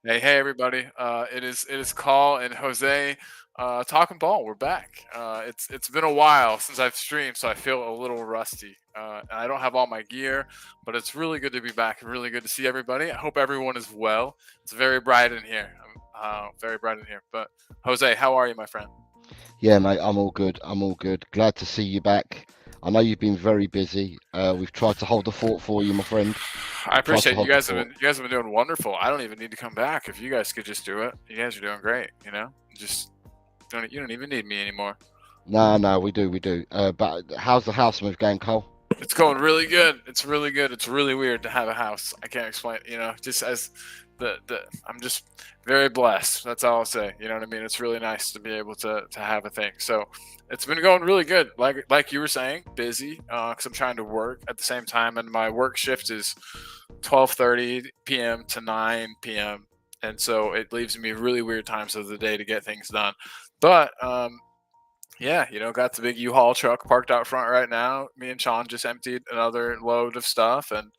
Hey, everybody. It is Call and Jose talking ball. We're back. It's been a while since I've streamed, so I feel a little rusty. And I don't have all my gear, but it's really good to be back and really good to see everybody. I hope everyone is well. It's very bright in here. Very bright in here. But Jose, how are you, my friend? Yeah, mate, I'm all good. I'm all good. Glad to see you back. I know you've been very busy. We've tried to hold the fort for you, my friend. I Tried to appreciate you hold the guys have fort. been you guys have been doing wonderful. I don't even need to come back if you guys could just do it. You guys are doing great. Just don't you don't even need me anymore. No, no, we do. But how's the house move going, Cole? It's going really good. It's really good. It's really weird to have a house. I can't explain. Just as the I'm just very blessed. That's all I'll say. You know what I mean? It's really nice to be able to have a thing. So it's been going really good. Like you were saying, busy. Because I'm trying to work at the same time, and my work shift is 12:30 p.m. to 9 p.m. And so it leaves me really weird times of the day to get things done. But yeah, got the big U-Haul truck parked out front right now. Me and Sean just emptied another load of stuff and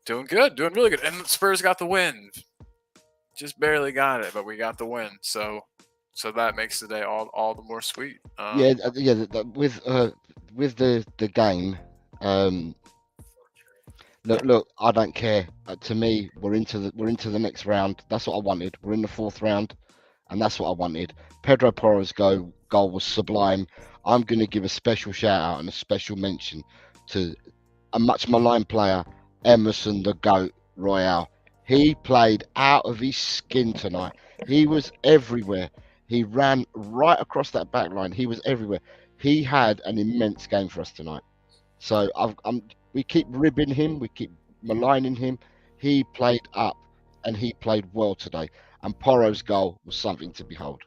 doing good, doing really good. And the Spurs got the win. Just barely got it, but we got the win. So that makes the day all the more sweet. Yeah, yeah. With the game, um, look. I don't care. To me, we're into the next round. That's what I wanted. We're in the fourth round, and that's what I wanted. Pedro Porro's goal was sublime. I'm going to give a special shout out and a special mention to a much maligned player, Emerson the Goat Royale. He played out of his skin tonight. He was everywhere. He ran right across that back line. He was everywhere. He had an immense game for us tonight. So we keep ribbing him, we keep maligning him. He played up and he played well today. And Porro's goal was something to behold.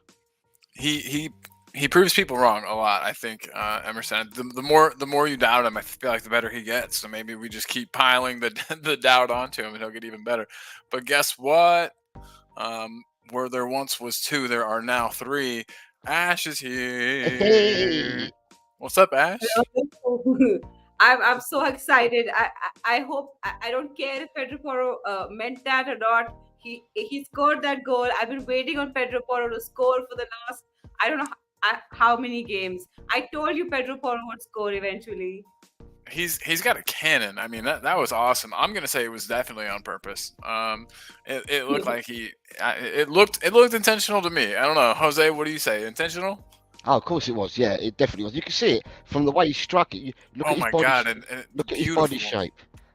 he he he proves people wrong a lot. I think Emerson. The more you doubt him, I feel like the better he gets. So maybe we just keep piling the the doubt onto him, and he'll get even better. But guess what? Where there once was two, there are now three. Ash is here. Hey, What's up, Ash? Hello. I'm so excited. I hope I don't care if Pedro Porro meant that or not. He scored that goal. I've been waiting on Pedro Porro to score for the last I don't know how many games. I told you Pedro Porro would score eventually. He's got a cannon. I mean that was awesome. I'm gonna say it was definitely on purpose. It looked like it looked intentional to me. I don't know, Jose. What do you say? Intentional? oh, of course it was. Yeah, it definitely was. You can see it from the way he struck it. Look Oh at his my body. god! And Look at his body beautiful. shape.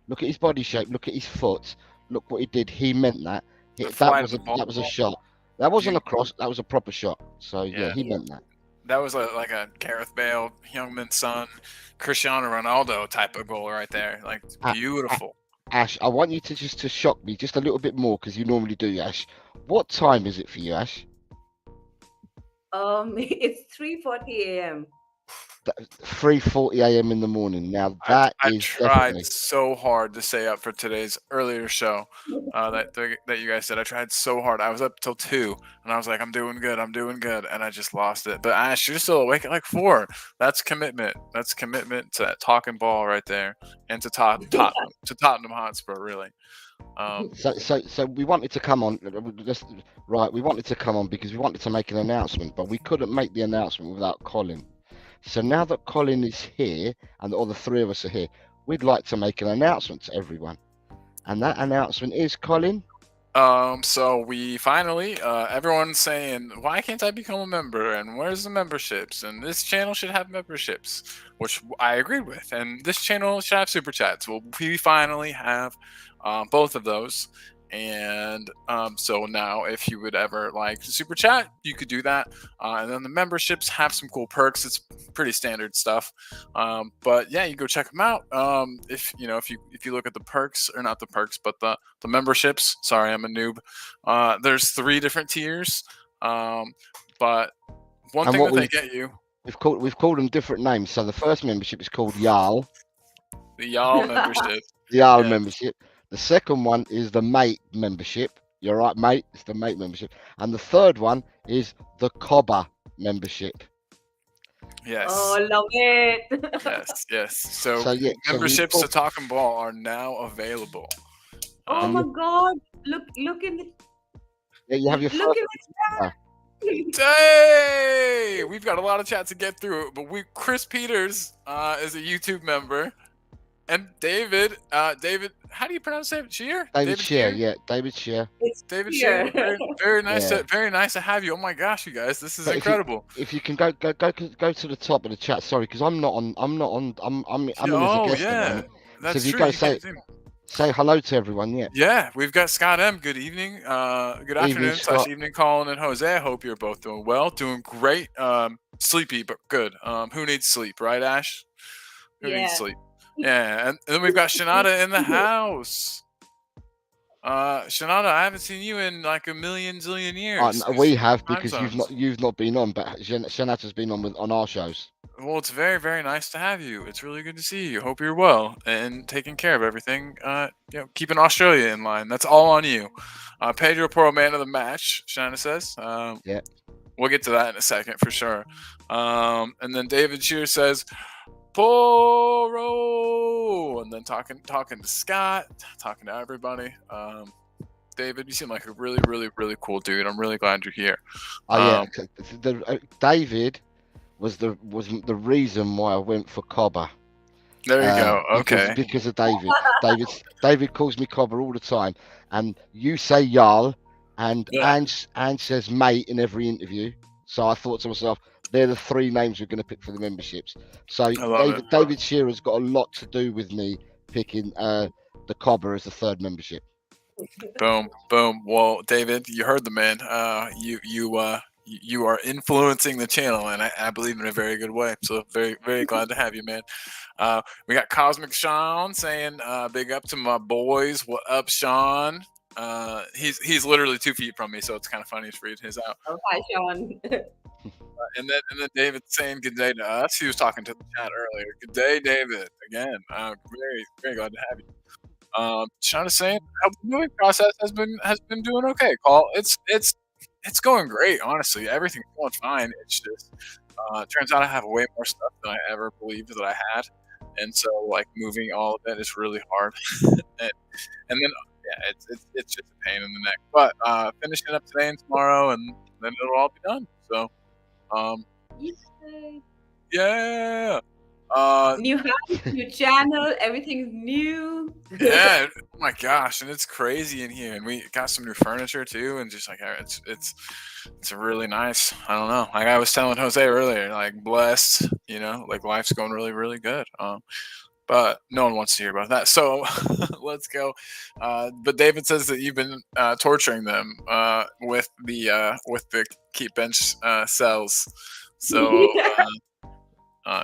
Look at his body shape. Look at his foot. Look what he did. He meant that. The That flight of was the a ball. that was a shot. That wasn't a Beautiful. cross. That was a proper shot. So yeah, Yeah. he meant that. That was like a Gareth Bale, Youngman's son, Cristiano Ronaldo type of goal right there. Like it's A- A- beautiful. Ash, I want you to just shock me just a little bit more because you normally do, Ash. What time is it for you, Ash? It's 3:40 a.m. 3:40 a.m. in the morning. Now I that I is tried definitely. so hard to stay up for today's earlier show that you guys said. I tried so hard. I was up till 2, and I was like, I'm doing good, and I just lost it. But Ash, you're still awake at like 4. That's commitment. That's commitment to talking ball right there, and to Tottenham Hotspur really. Um, So we wanted to come on. Just right. We wanted to come on because we wanted to make an announcement, but we couldn't make the announcement without Colin. So now that Colin is here and all the three of us are here, we'd like to make an announcement to everyone. And that announcement is Colin. so we finally, everyone's saying, why can't I become a member? And where's the memberships? And this channel should have memberships, which I agreed with. And this channel should have super chats. Well, we finally have both of those. And so now, if you would ever like to super chat, you could do that. And then the memberships have some cool perks. It's pretty standard stuff. But yeah, you go check them out. If you look at the perks, or not the perks, but the memberships. Sorry, I'm a noob. There's 3 different tiers. But one And thing what that they we've get you, we've called them different names. So the first membership is called Jarl, the y'all membership. the Jarl Yes. membership. The second one is the mate membership. You're right, mate. It's the mate membership. And the third one is the Cobber membership. Yes. Oh, love it. Yes. So So yeah, so we've memberships to called Talk and Ball are now available. Oh and Um, my look, God. Look in the Yeah, you have your Look first. at what's Hey, we've got a lot of chat to get through, but Chris Peters is a YouTube member, and David, how do you pronounce it? Shear? David Shear, yeah, David Shear. It's David here. Shear. Very nice. Yeah. Very nice to have you. Oh my gosh, you guys, this is But incredible. If you can go to the top of the chat, sorry, because I'm in as a Oh guest at the yeah, moment. that's if you true. go You say- can't see me. Say hello to everyone, yeah. Yeah, we've got Scott M. Good evening. Good afternoon Scott. / evening, Colin and Jose. I hope you're both doing well, doing great. Sleepy but good. Who needs sleep, right, Ash? Who needs Yeah. sleep? Yeah, and then we've got Shanada in the house. Shanada, I haven't seen you in like a million zillion years. No, we have, Time because zones. you've not been on, but Shanata's been on our shows. Well, it's very, very nice to have you. It's really good to see you. Hope you're well and taking care of everything. Keeping Australia in line. That's all on you. Pedro Porro, man of the match, Shanna says. Yeah. We'll get to that in a second for sure. And then David Shear says, Porro! And then talking to Scott, talking to everybody. David, you seem like a really, really, really cool dude. I'm really glad you're here. David was the reason why I went for Cobber. There you go. Okay. Because of David. David calls me Cobber all the time, and you say Jarl, and Ange says mate in every interview. So I thought to myself, they're the three names we're going to pick for the memberships. So David Shearer's got a lot to do with me picking the Cobber as the third membership. Boom, boom. Well, David, you heard the man. You are influencing the channel, and I believe in a very good way. So very, very glad to have you, man. We got Cosmic Sean saying, "Big up to my boys. What up, Sean?" He's literally 2 feet from me, so it's kind of funny to read his out. Oh, hi, Sean. And then David saying good day to us. He was talking to the chat earlier. Good day, David. Again, very, very glad to have you. Sean is saying the moving process has been doing okay. Call it's going great. Honestly, everything's going fine. It's just turns out I have way more stuff than I ever believed that I had, and so like moving all of it is really hard. and then it's just a pain in the neck. But finishing up today and tomorrow, and then it'll all be done. So yeah. New house, new channel, everything's new. Yeah, oh my gosh, and it's crazy in here, and we got some new furniture too, and just like it's really nice. I don't know, like I was telling Jose earlier, like blessed, like life's going really, really good. But no one wants to hear about that, so let's go. But David says that you've been torturing them with the keep bench cells. So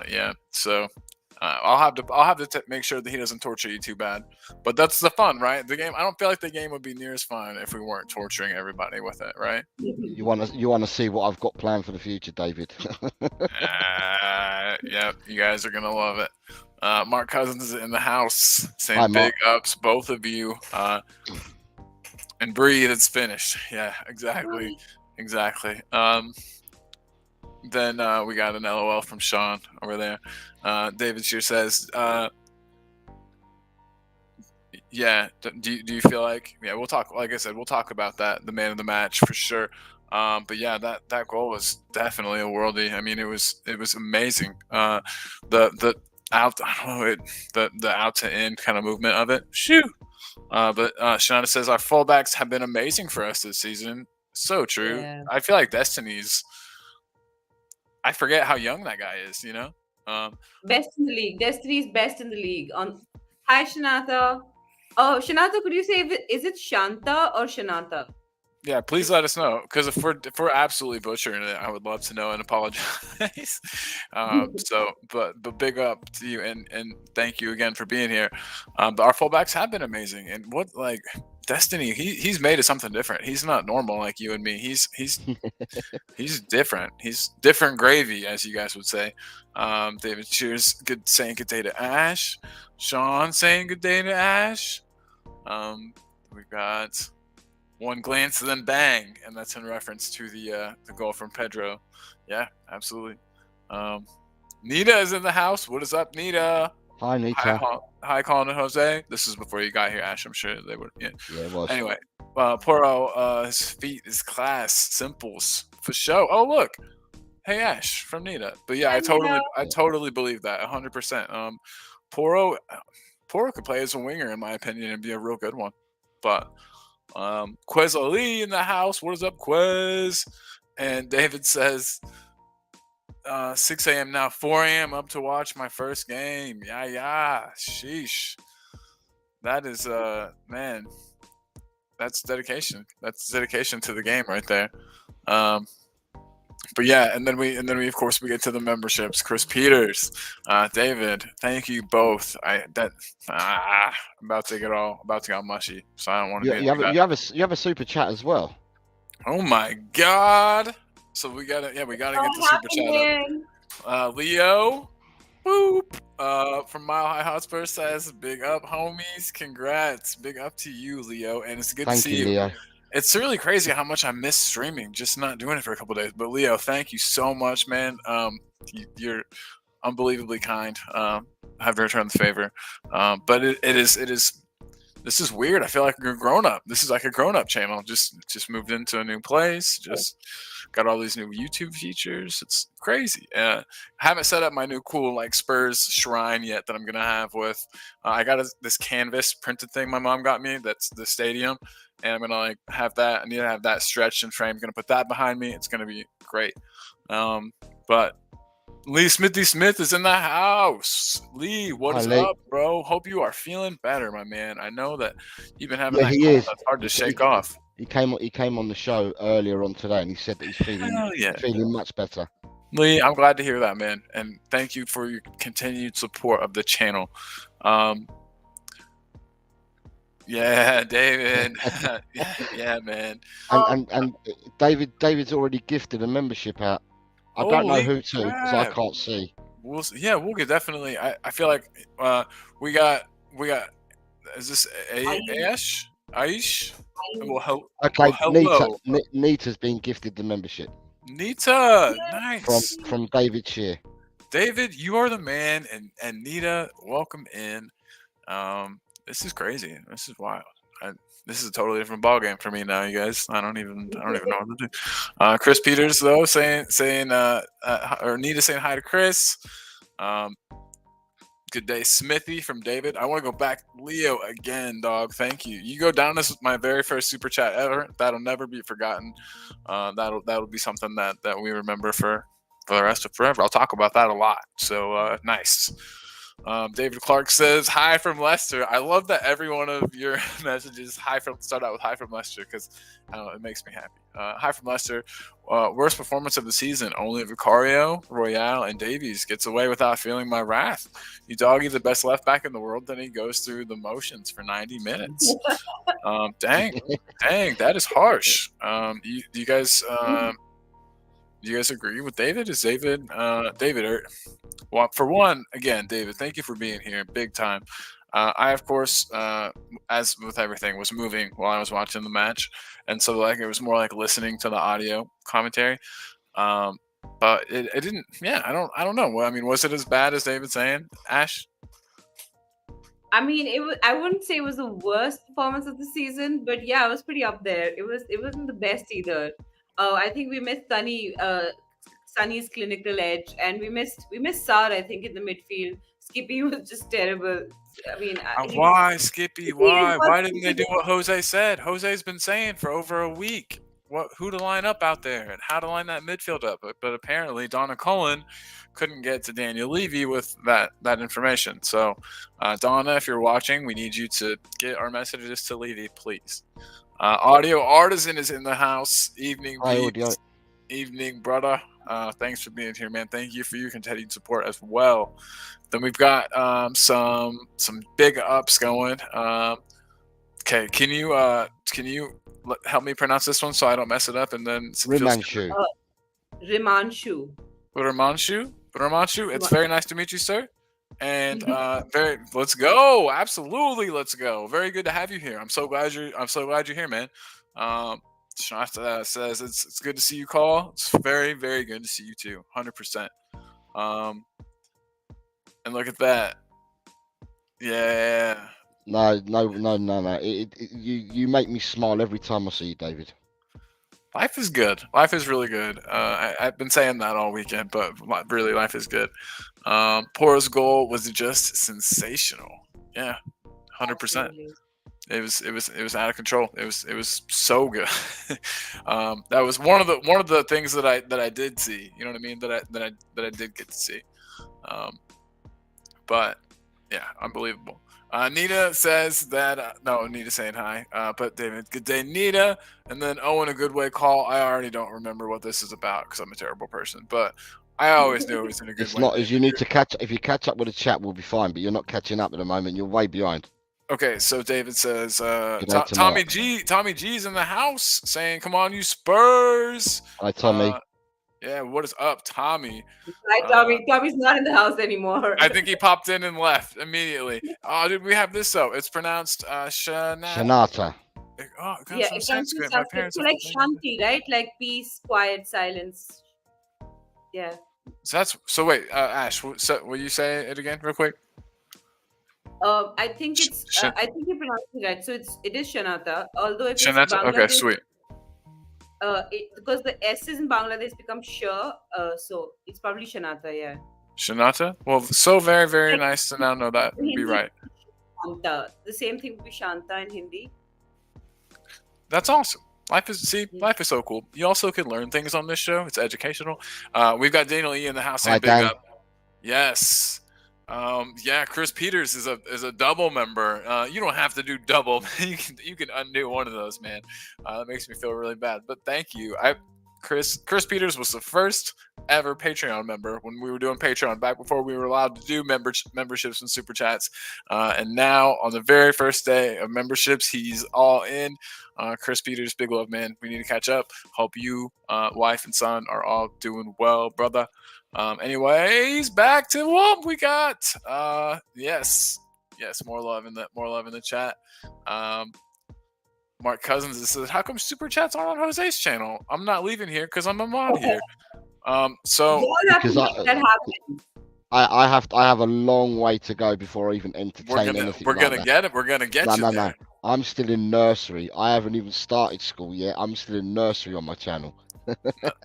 yeah, so I'll have to make sure that he doesn't torture you too bad. But that's the fun, right? The game. I don't feel like the game would be near as fun if we weren't torturing everybody with it, right? You want to see what I've got planned for the future, David? Yeah, you guys are gonna love it. Mark Cousins is in the house saying Hi, big ups, both of you. And breathe. It's finished. Yeah, exactly. Then we got an LOL from Sean over there. David Shear says, yeah, do you feel like, yeah, we'll talk, like I said, we'll talk about that, the man of the match for sure. But yeah, that goal was definitely a worldie. I mean, it was amazing. The out, I don't know, the out to in kind of movement of it. Shoot. But Shanna says our fullbacks have been amazing for us this season. So true. Yeah. I feel like I forget how young that guy is, Best in the league. Destiny's best in the league. Hi, Shanata. Oh, Shanata, could you say is it Shanta or Shanata? Yeah, please let us know, because if we're absolutely butchering it, I would love to know and apologize. But big up to you and thank you again for being here. But our fullbacks have been amazing, and Destiny, he's made it something different. He's not normal like you and me. He's different. He's different gravy, as you guys would say. David Cheers, saying good day to Ash. Sean saying good day to Ash. We've got one glance and then bang, and that's in reference to the goal from Pedro. Yeah, absolutely. Nita is in the house. What is up, Nita? Hi, Nita. Hi, Colin and Jose. This is before you got here, Ash. I'm sure they were. Yeah, it was. Anyway, Poro, his feet is class simples for show. Oh look, hey Ash from Nita. But yeah, Hello. I totally believe that 100%. Poro, Poro could play as a winger in my opinion and be a real good one. But Quez Ali in the house. What is up, Quez? And David says 6 a.m. now, 4 a.m. up to watch my first game. Yeah. Sheesh. That is man, that's dedication. That's dedication to the game right there. But yeah, and then we of course we get to the memberships. Chris Peters, David, thank you both. I'm about to get all mushy, so I don't want to do that. You have a super chat as well. Oh my god! So we gotta get the super chat up. Happening. Leo, boop. From Mile High Hotspur says, "Big up, homies! Congrats! Big up to you, Leo, and it's good to see you." Leo. It's really crazy how much I miss streaming, just not doing it for a couple days. But Leo, thank you so much, man. You're unbelievably kind. I have to return the favor. But it is. This is weird. I feel like a grown up. This is like a grown up channel. Just moved into a new place. Just got all these new YouTube features. It's crazy. Haven't set up my new cool like Spurs shrine yet that I'm gonna have with. I got this canvas printed thing my mom got me. That's the stadium, and I'm gonna like have that. I need to have that stretched and framed. I'm gonna put that behind me. It's gonna be great. But Lee Smithy Smith is in the house. Lee, what is up, bro? Hope you are feeling better, my man. I know that you've been having that cold that's hard to shake off. He came on the show earlier on today, and he said that he's feeling much better. Lee, I'm glad to hear that, man, and thank you for your continued support of the channel. Yeah, David. yeah, man. And David's already gifted a membership out. I don't know who to because I can't see. We'll get definitely. I feel like we got. Is this Aish? Well, okay, hello. Nita's been gifted the membership. Nita, nice. From David Shear. David, you are the man, and Nita, welcome in. This is crazy. This is wild. This is a totally different ballgame for me now, you guys. I don't even know what to do. Chris Peters though saying or Nita saying hi to Chris. Good day, Smithy from David. I want to go back, Leo again, dog. Thank you. You go down as my very first super chat ever. That'll never be forgotten. That'll be something that we remember for the rest of forever. I'll talk about that a lot. So nice. David Clark says hi from Leicester. I love that every one of your messages start out with hi from Leicester because it makes me happy. Hi from Leicester. Worst performance of the season. Only Vicario, Royale, and Davies gets away without feeling my wrath. You doggy the best left back in the world, then he goes through the motions for 90 minutes. Dang, that is harsh. Do you guys agree with David? Is David well, for one, again, David, thank you for being here, big time. I, of course, as with everything, was moving while I was watching the match, and so like it was more like listening to the audio commentary. But it didn't. Yeah, I don't know. Well, I mean, was it as bad as David's saying, Ash? I mean, I wouldn't say it was the worst performance of the season, but yeah, it was pretty up there. It wasn't the best either. I think we missed Sunny's clinical edge, and we missed Sar, I think, in the midfield. Skippy was just terrible. I mean, why Skippy? Why didn't they do what Jose said? Jose's been saying for over a week who to line up out there and how to line that midfield up. But apparently Donna Cullen couldn't get to Daniel Levy with that information. So Donna, if you're watching, we need you to get our messages to Levy, please. Audio Artisan is in the house. Evening, brother. Thanks for being here, man. Thank you for your continued support as well. Then we've got some big ups going. Okay, can you help me pronounce this one so I don't mess it up? And then Rimanshu. Rimanshu. It's very nice to meet you, sir. And let's go. Absolutely, let's go. Very good to have you here. I'm so glad you're here, man. Shasta says it's good to see you, Call. It's very, very good to see you too, 100%. And look at that. Yeah. No. You make me smile every time I see you, David. Life is good. Life is really good. I've been saying that all weekend, but really, life is good. Poro's goal was just sensational. Yeah, 100%. Absolutely. It was out of control. It was so good. That was one of the things that I did see. You know what I mean? That I did get to see. But yeah, unbelievable. Nita says that no, Nita saying hi. But David, good day, Nita. And then Owen, a good way call. I already don't remember what this is about because I'm a terrible person. But I always knew it was in a good It's way. not as you need to catch. If you catch up with the chat, we'll be fine. But you're not catching up at the moment. You're way behind. Okay, so David says Good day to Tommy Mark. Tommy G's in the house saying, "Come on, you Spurs." Hi, Tommy. Yeah, what is up, Tommy? Right, Tommy. Tommy's not in the house anymore. I think he popped in and left immediately. Oh, did we have this though? It's pronounced Shanata. Oh, it comes Yeah, from it comes from Sanskrit. My Sanskrit. parents So have like to think of it. Shanti, right? Like peace, quiet, silence. Yeah. So that's so. Wait, Ash, will you say it again, real quick? I think it's. Sh- I think you pronounced it right. So it is Shanata. Although if it's Shanata. Okay, Bangladesh, sweet. because the S's in Bangladesh become sh, so it's probably Shanata. Yeah. Shanata. Well, so very, very nice to now know that would be Hindi, right. Shanta. The same thing would be Shanta in Hindi. That's awesome. Life is so cool. You also can learn things on this show. It's educational. We've got Daniel E in the house saying Hi, big Dan. up. Yes. Yeah, Chris Peters is a double member. You don't have to do double. you can undo one of those, man. That makes me feel really bad. But thank you. Chris Peters was the first ever Patreon member when we were doing Patreon back before we were allowed to do memberships and super chats. And now on the very first day of memberships, he's all in. Chris Peters, big love, man. We need to catch up. Hope you, wife and son are all doing well, brother. Anyways, back to what we got. Yes, more love in the chat. Mark Cousins says, "How come super chats aren't on Jose's channel? I'm not leaving here because I'm a mod here." So You all have to Because make that happen. I have a long way to go before I even entertain anything. we're like gonna that. get it. We're gonna get you No. there. I'm still in nursery. I haven't even started school yet. I'm still in nursery on my channel.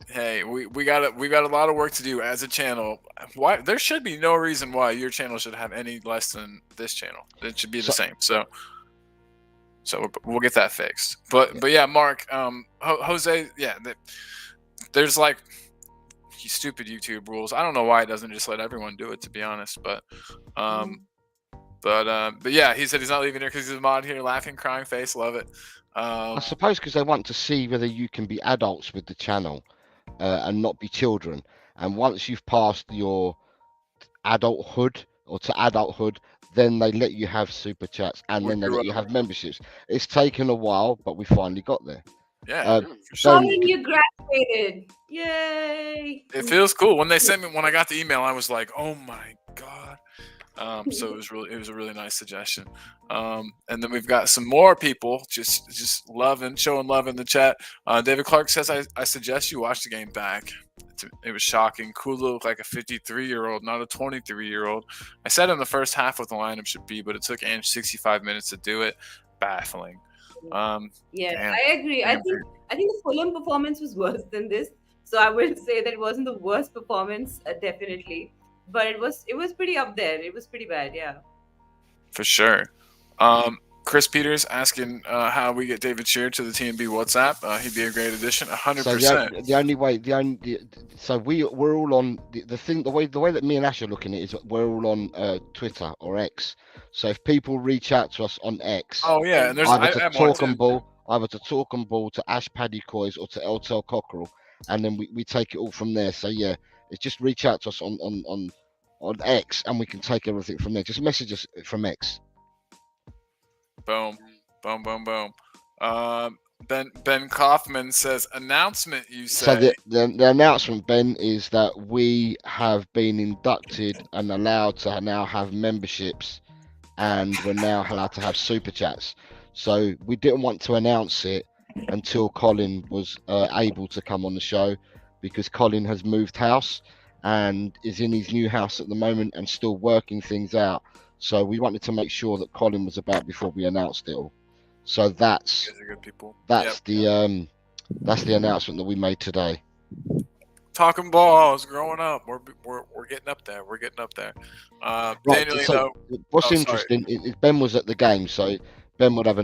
Hey, we got a lot of work to do as a channel. Why there should be no reason why your channel should have any less than this channel. It should be the same. So we'll get that fixed. But yeah, Mark, Jose, yeah, there's like stupid YouTube rules. I don't know why it doesn't just let everyone do it, to be honest. But yeah, he said he's not leaving here because he's a mod here. Laughing, crying face, love it. I suppose because they want to see whether you can be adults with the channel and not be children. And once you've passed your adulthood then they let you have super chats and then they let you have memberships. It's taken a while, but we finally got there. Yeah, for sure. Colin, you graduated! Yay! It feels cool. When I got the email, I was like, "Oh my god!" So it was a really nice suggestion. And then we've got some more people just showing love in the chat. David Clark says, "I suggest you watch the game back. It was shocking. Kula looked like a 53-year-old, not a 23-year-old. I said in the first half what the lineup should be, but it took Ange 65 minutes to do it. Baffling." Yeah, damn. I agree. I think the Fulham performance was worse than this, so I would say that it wasn't the worst performance, definitely, but it was pretty up there. It was pretty bad, yeah. For sure. Chris Peters asking how we get David Shearer to the TNB WhatsApp. He'd be a great addition, 100%. So we're all on the way that me and Ash are looking at it is we're all on Twitter or X. So if people reach out to us on X, and there's either to Talk and Ball, to Ash Paddy Coys, or to Eltel Cockerel, and then we take it all from there. So yeah, it's just reach out to us on X, and we can take everything from there. Just message us from X. Boom. Ben Kaufman says, announcement, you say. So the announcement, Ben, is that we have been inducted and allowed to now have memberships, and we're now allowed to have super chats. So we didn't want to announce it until Colin was able to come on the show, because Colin has moved house and is in his new house at the moment and still working things out. So we wanted to make sure that Colin was about before we announced it all. So that's You guys are good people. that's the announcement that we made today. Talking balls, growing up. We're getting up there. We're getting up there. Daniel, so what's sorry. interesting is Ben was at the game, so Ben would have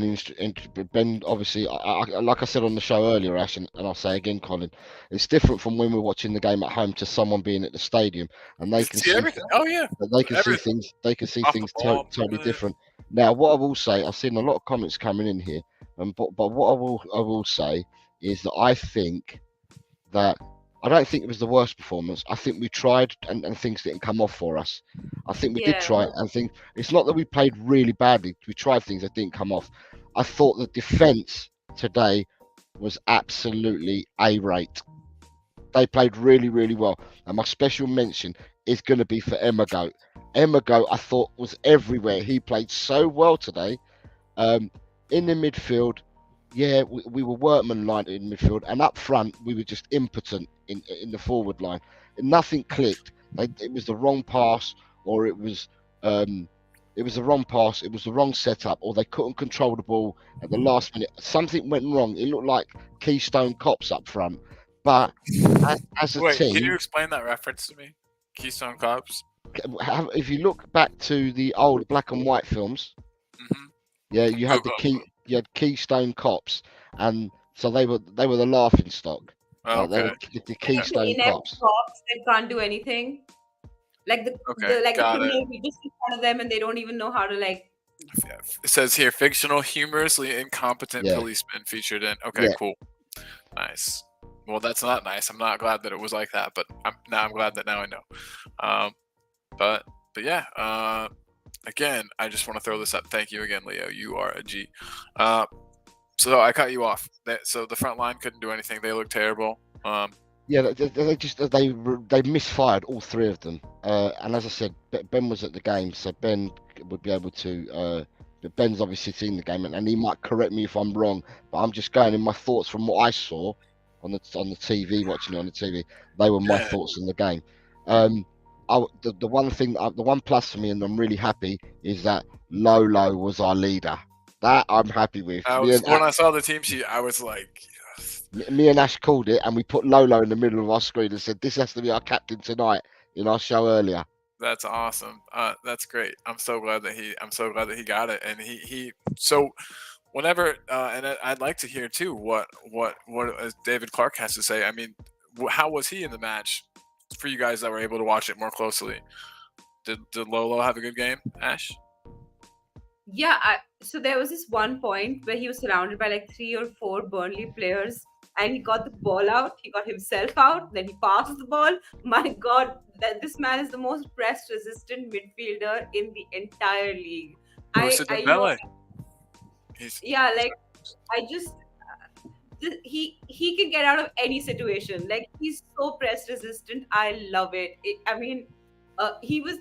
Ben obviously, like I said on the show earlier, Ash, and I'll say again, Colin, it's different from when we're watching the game at home to someone being at the stadium, and they can see everything. Oh yeah, they can see everything. things. They can see Off the things ball, totally yeah. different. Now, what I will say, I've seen a lot of comments coming in here, but what I will say is that I don't think it was the worst performance. I think we tried and things didn't come off for us. I think we did try and think it's not that we played really badly. We tried things that didn't come off. I thought the defense today was absolutely A-rate. They played really, really well. And my special mention is going to be for Emagoat. Emagoat, I thought, was everywhere. He played so well today. In the midfield, yeah, we were workmanlike in midfield, and up front we were just impotent in the forward line. Nothing clicked. It was the wrong pass, or it was the wrong pass. It was the wrong setup, or they couldn't control the ball at the last minute. Something went wrong. It looked like Keystone Cops up front. But as a Wait, team, can you explain that reference to me? Keystone Cops. if you look back to the old black and white films, yeah, you had you had Keystone Cops, and so they were the laughing stock. Okay. They were the Keystone Cops. Cops that can't do anything. Like the criminals, we just in front of them and they don't even know how to like. It says here, fictional, humorously incompetent policeman featured in. Okay, cool, nice. Well, that's not nice. I'm not glad that it was like that, but I'm glad that now I know. But yeah. Again, I just want to throw this up. Thank you again, Leo. You are a G. So I cut you off. So the front line couldn't do anything. They looked terrible. Yeah, they misfired, all three of them. And as I said, Ben was at the game, so Ben would be able to. Ben's obviously seen the game, and he might correct me if I'm wrong. But I'm just going in my thoughts from what I saw on the TV, watching it on the TV. They were my thoughts on the game. The one plus for me, and I'm really happy, is that Lolo was our leader. That I'm happy with. When I saw the team sheet, I was like, yes. Me and Ash called it, and we put Lolo in the middle of our screen and said, "This has to be our captain tonight." In our show earlier. That's awesome. That's great. I'm so glad that he got it, and he. So, whenever and I'd like to hear too what David Clark has to say. I mean, how was he in the match? For you guys that were able to watch it more closely, did Lolo have a good game, Ash? Yeah, so there was this one point where he was surrounded by like 3 or 4 Burnley players, and he got the ball out, he got himself out, then he passed the ball. My God, this man is the most press-resistant midfielder in the entire league. He can get out of any situation. Like, he's so press resistant. I love it. He was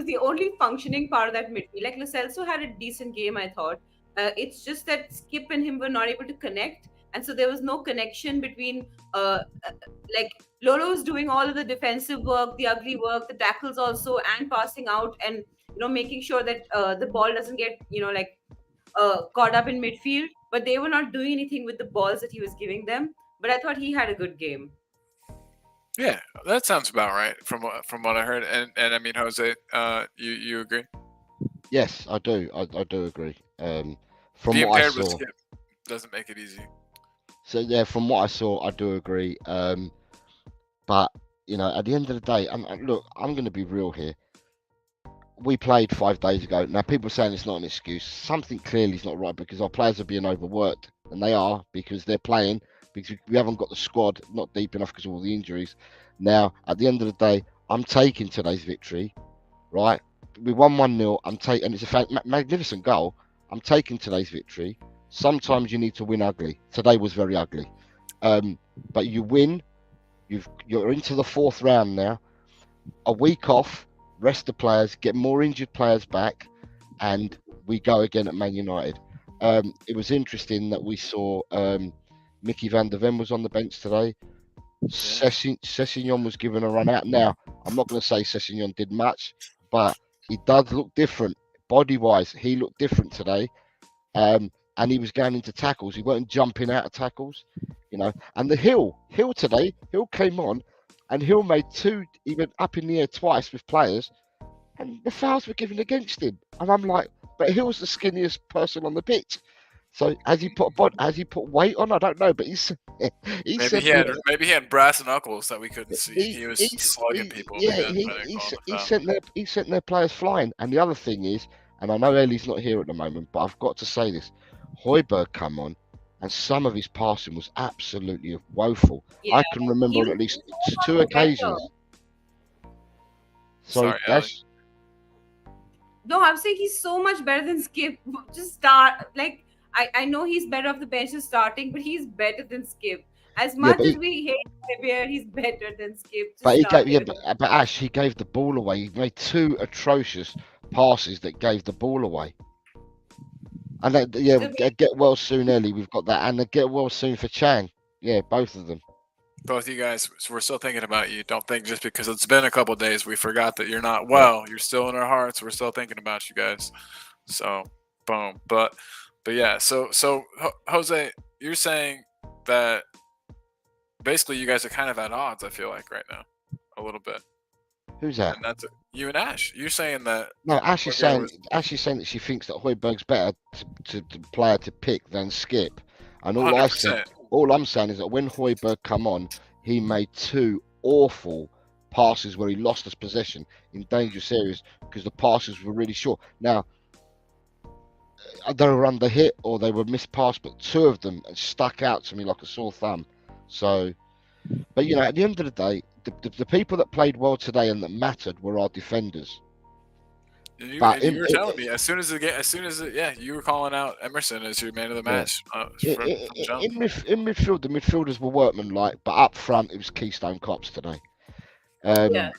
the only functioning part of that midfield. Like, Lo Celso had a decent game, I thought. It's just that Skip and him were not able to connect, and so there was no connection between like Lolo was doing all of the defensive work, the ugly work, the tackles also, and passing out, and making sure that the ball doesn't get caught up in midfield. But they were not doing anything with the balls that he was giving them. But I thought he had a good game. Yeah, that sounds about right from what I heard. And I mean, Jose, you agree? Yes, I do. I do agree. From being what I paired saw, with Skip doesn't make it easy. So yeah, from what I saw, I do agree. But at the end of the day, look, I'm going to be real here. We played 5 days ago. Now, people are saying it's not an excuse. Something clearly is not right, because our players are being overworked, and they are, because they're playing, because we haven't got the squad not deep enough because of all the injuries. Now, at the end of the day, I'm taking today's victory, right? We won 1-0. And it's a magnificent goal. I'm taking today's victory. Sometimes you need to win ugly. Today was very ugly. But you win. You're into the 4th round now. A week off. Rest the players, get more injured players back, and we go again at Man United. It was interesting that we saw Mickey van der Ven was on the bench today. Sessegnon was given a run out. Now, I'm not going to say Sessegnon did much, but he does look different body-wise, he looked different today. And he was going into tackles. He wasn't jumping out of tackles, you know. And the Hill today, Hill came on, and Hill made two, he went up in the air twice with players, and the fouls were given against him. And I'm like, but Hill's the skinniest person on the pitch. So has he put weight on? I don't know, but he's maybe he had brass knuckles that we couldn't see. He was slugging people. Yeah, he sent their players flying. And the other thing is, and I know Ellie's not here at the moment, but I've got to say this: Højbjerg come on, and some of his passing was absolutely woeful. Yeah, I can remember on at least 2 occasions. Sorry, Ash. No, I'm saying he's so much better than Skip. Just start, like, I know he's better off the bench than starting, but he's better than Skip. As much as we hate Højbjerg, he's better than Skip. But but Ash, he gave the ball away. He made 2 atrocious passes that gave the ball away. And then, get well soon, Ellie. We've got that, and get well soon for Chang. Yeah, both of them. Both you guys, we're still thinking about you. Don't think just because it's been a couple of days we forgot that you're not well. You're still in our hearts. We're still thinking about you guys. So, boom. But yeah. So Jose, you're saying that basically you guys are kind of at odds. I feel like right now, a little bit. Who's that? And that's you and Ash. You're saying that. No, Ash is saying that she thinks that Højbjerg's better to player to pick than Skip. And all 100%. All I'm saying is that when Højbjerg come on, he made 2 awful passes where he lost his possession in dangerous areas because the passes were really short. Now, they were under hit or they were mispassed, but 2 of them stuck out to me like a sore thumb. So, but you know, at the end of the day, the people that played well today and that mattered were our defenders. You were telling me as soon as you were calling out Emerson as your man of the match. In midfield, the midfielders were workmanlike, but up front it was Keystone Cops today. And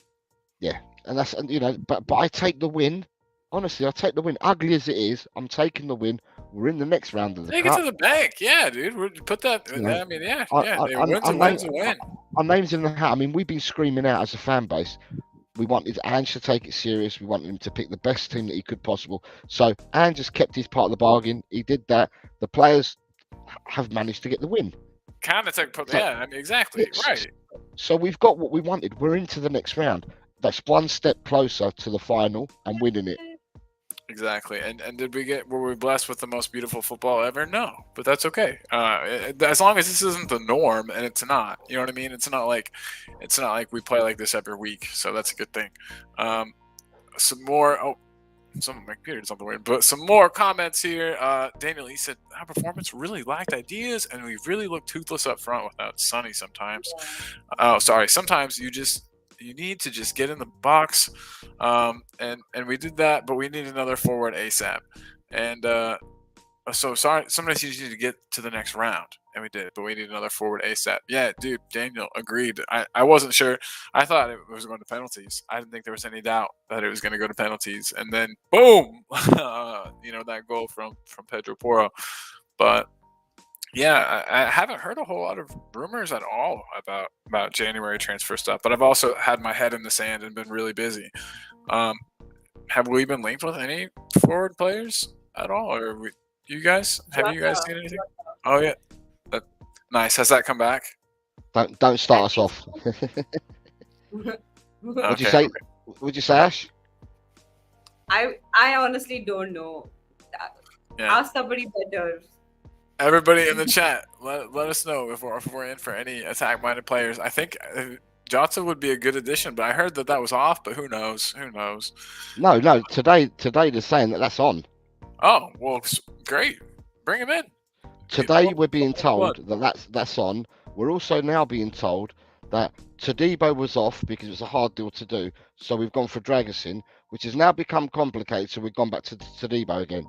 you know, but I take the win. Honestly, I take the win. Ugly as it is, I'm taking the win. We're in the next round of the Take cup. it to the bank, yeah, dude. Put that. You know, I mean, win's a win. Our name's in the hat. I mean, we've been screaming out as a fan base. We wanted Ange to take it serious. We wanted him to pick the best team that he could possible. So Ange just kept his part of the bargain. He did that. The players have managed to get the win. Kind of I mean, exactly. Right. So we've got what we wanted. We're into the next round. That's one step closer to the final and winning it. Exactly. And were we blessed with the most beautiful football ever? No, but that's okay. As long as this isn't the norm, and it's not, you know what I mean? It's not like we play like this every week, so that's a good thing. Some more some of my computer did something weird, but some more comments here. Daniel, he said our performance really lacked ideas and we really looked toothless up front without Sonny sometimes. Sometimes you need to just get in the box, and we did that, but we need another forward ASAP. And so sorry, sometimes you just need to get to the next round, and we did, but we need another forward ASAP. Yeah, dude, Daniel agreed. I wasn't sure. I thought it was going to penalties. I didn't think there was any doubt that it was going to go to penalties, and then boom, that goal from Pedro Porro. But yeah, I haven't heard a whole lot of rumors at all about January transfer stuff, but I've also had my head in the sand and been really busy. Have we been linked with any forward players at all, or you guys? Have you guys seen anything? Oh yeah, nice. Has that come back? Don't start us off. Would you say? Would you say, Ash? I honestly don't know. Yeah. Ask somebody better. Everybody in the chat, let us know if we're in for any attack-minded players. I think Jota would be a good addition, but I heard that was off. But who knows? Who knows? No. Today they're saying that's on. Oh well, great. Bring him in. Today we're being told that's on. We're also now being told that Todibo was off because it was a hard deal to do. So we've gone for Dragusin, which has now become complicated. So we've gone back to Todibo again.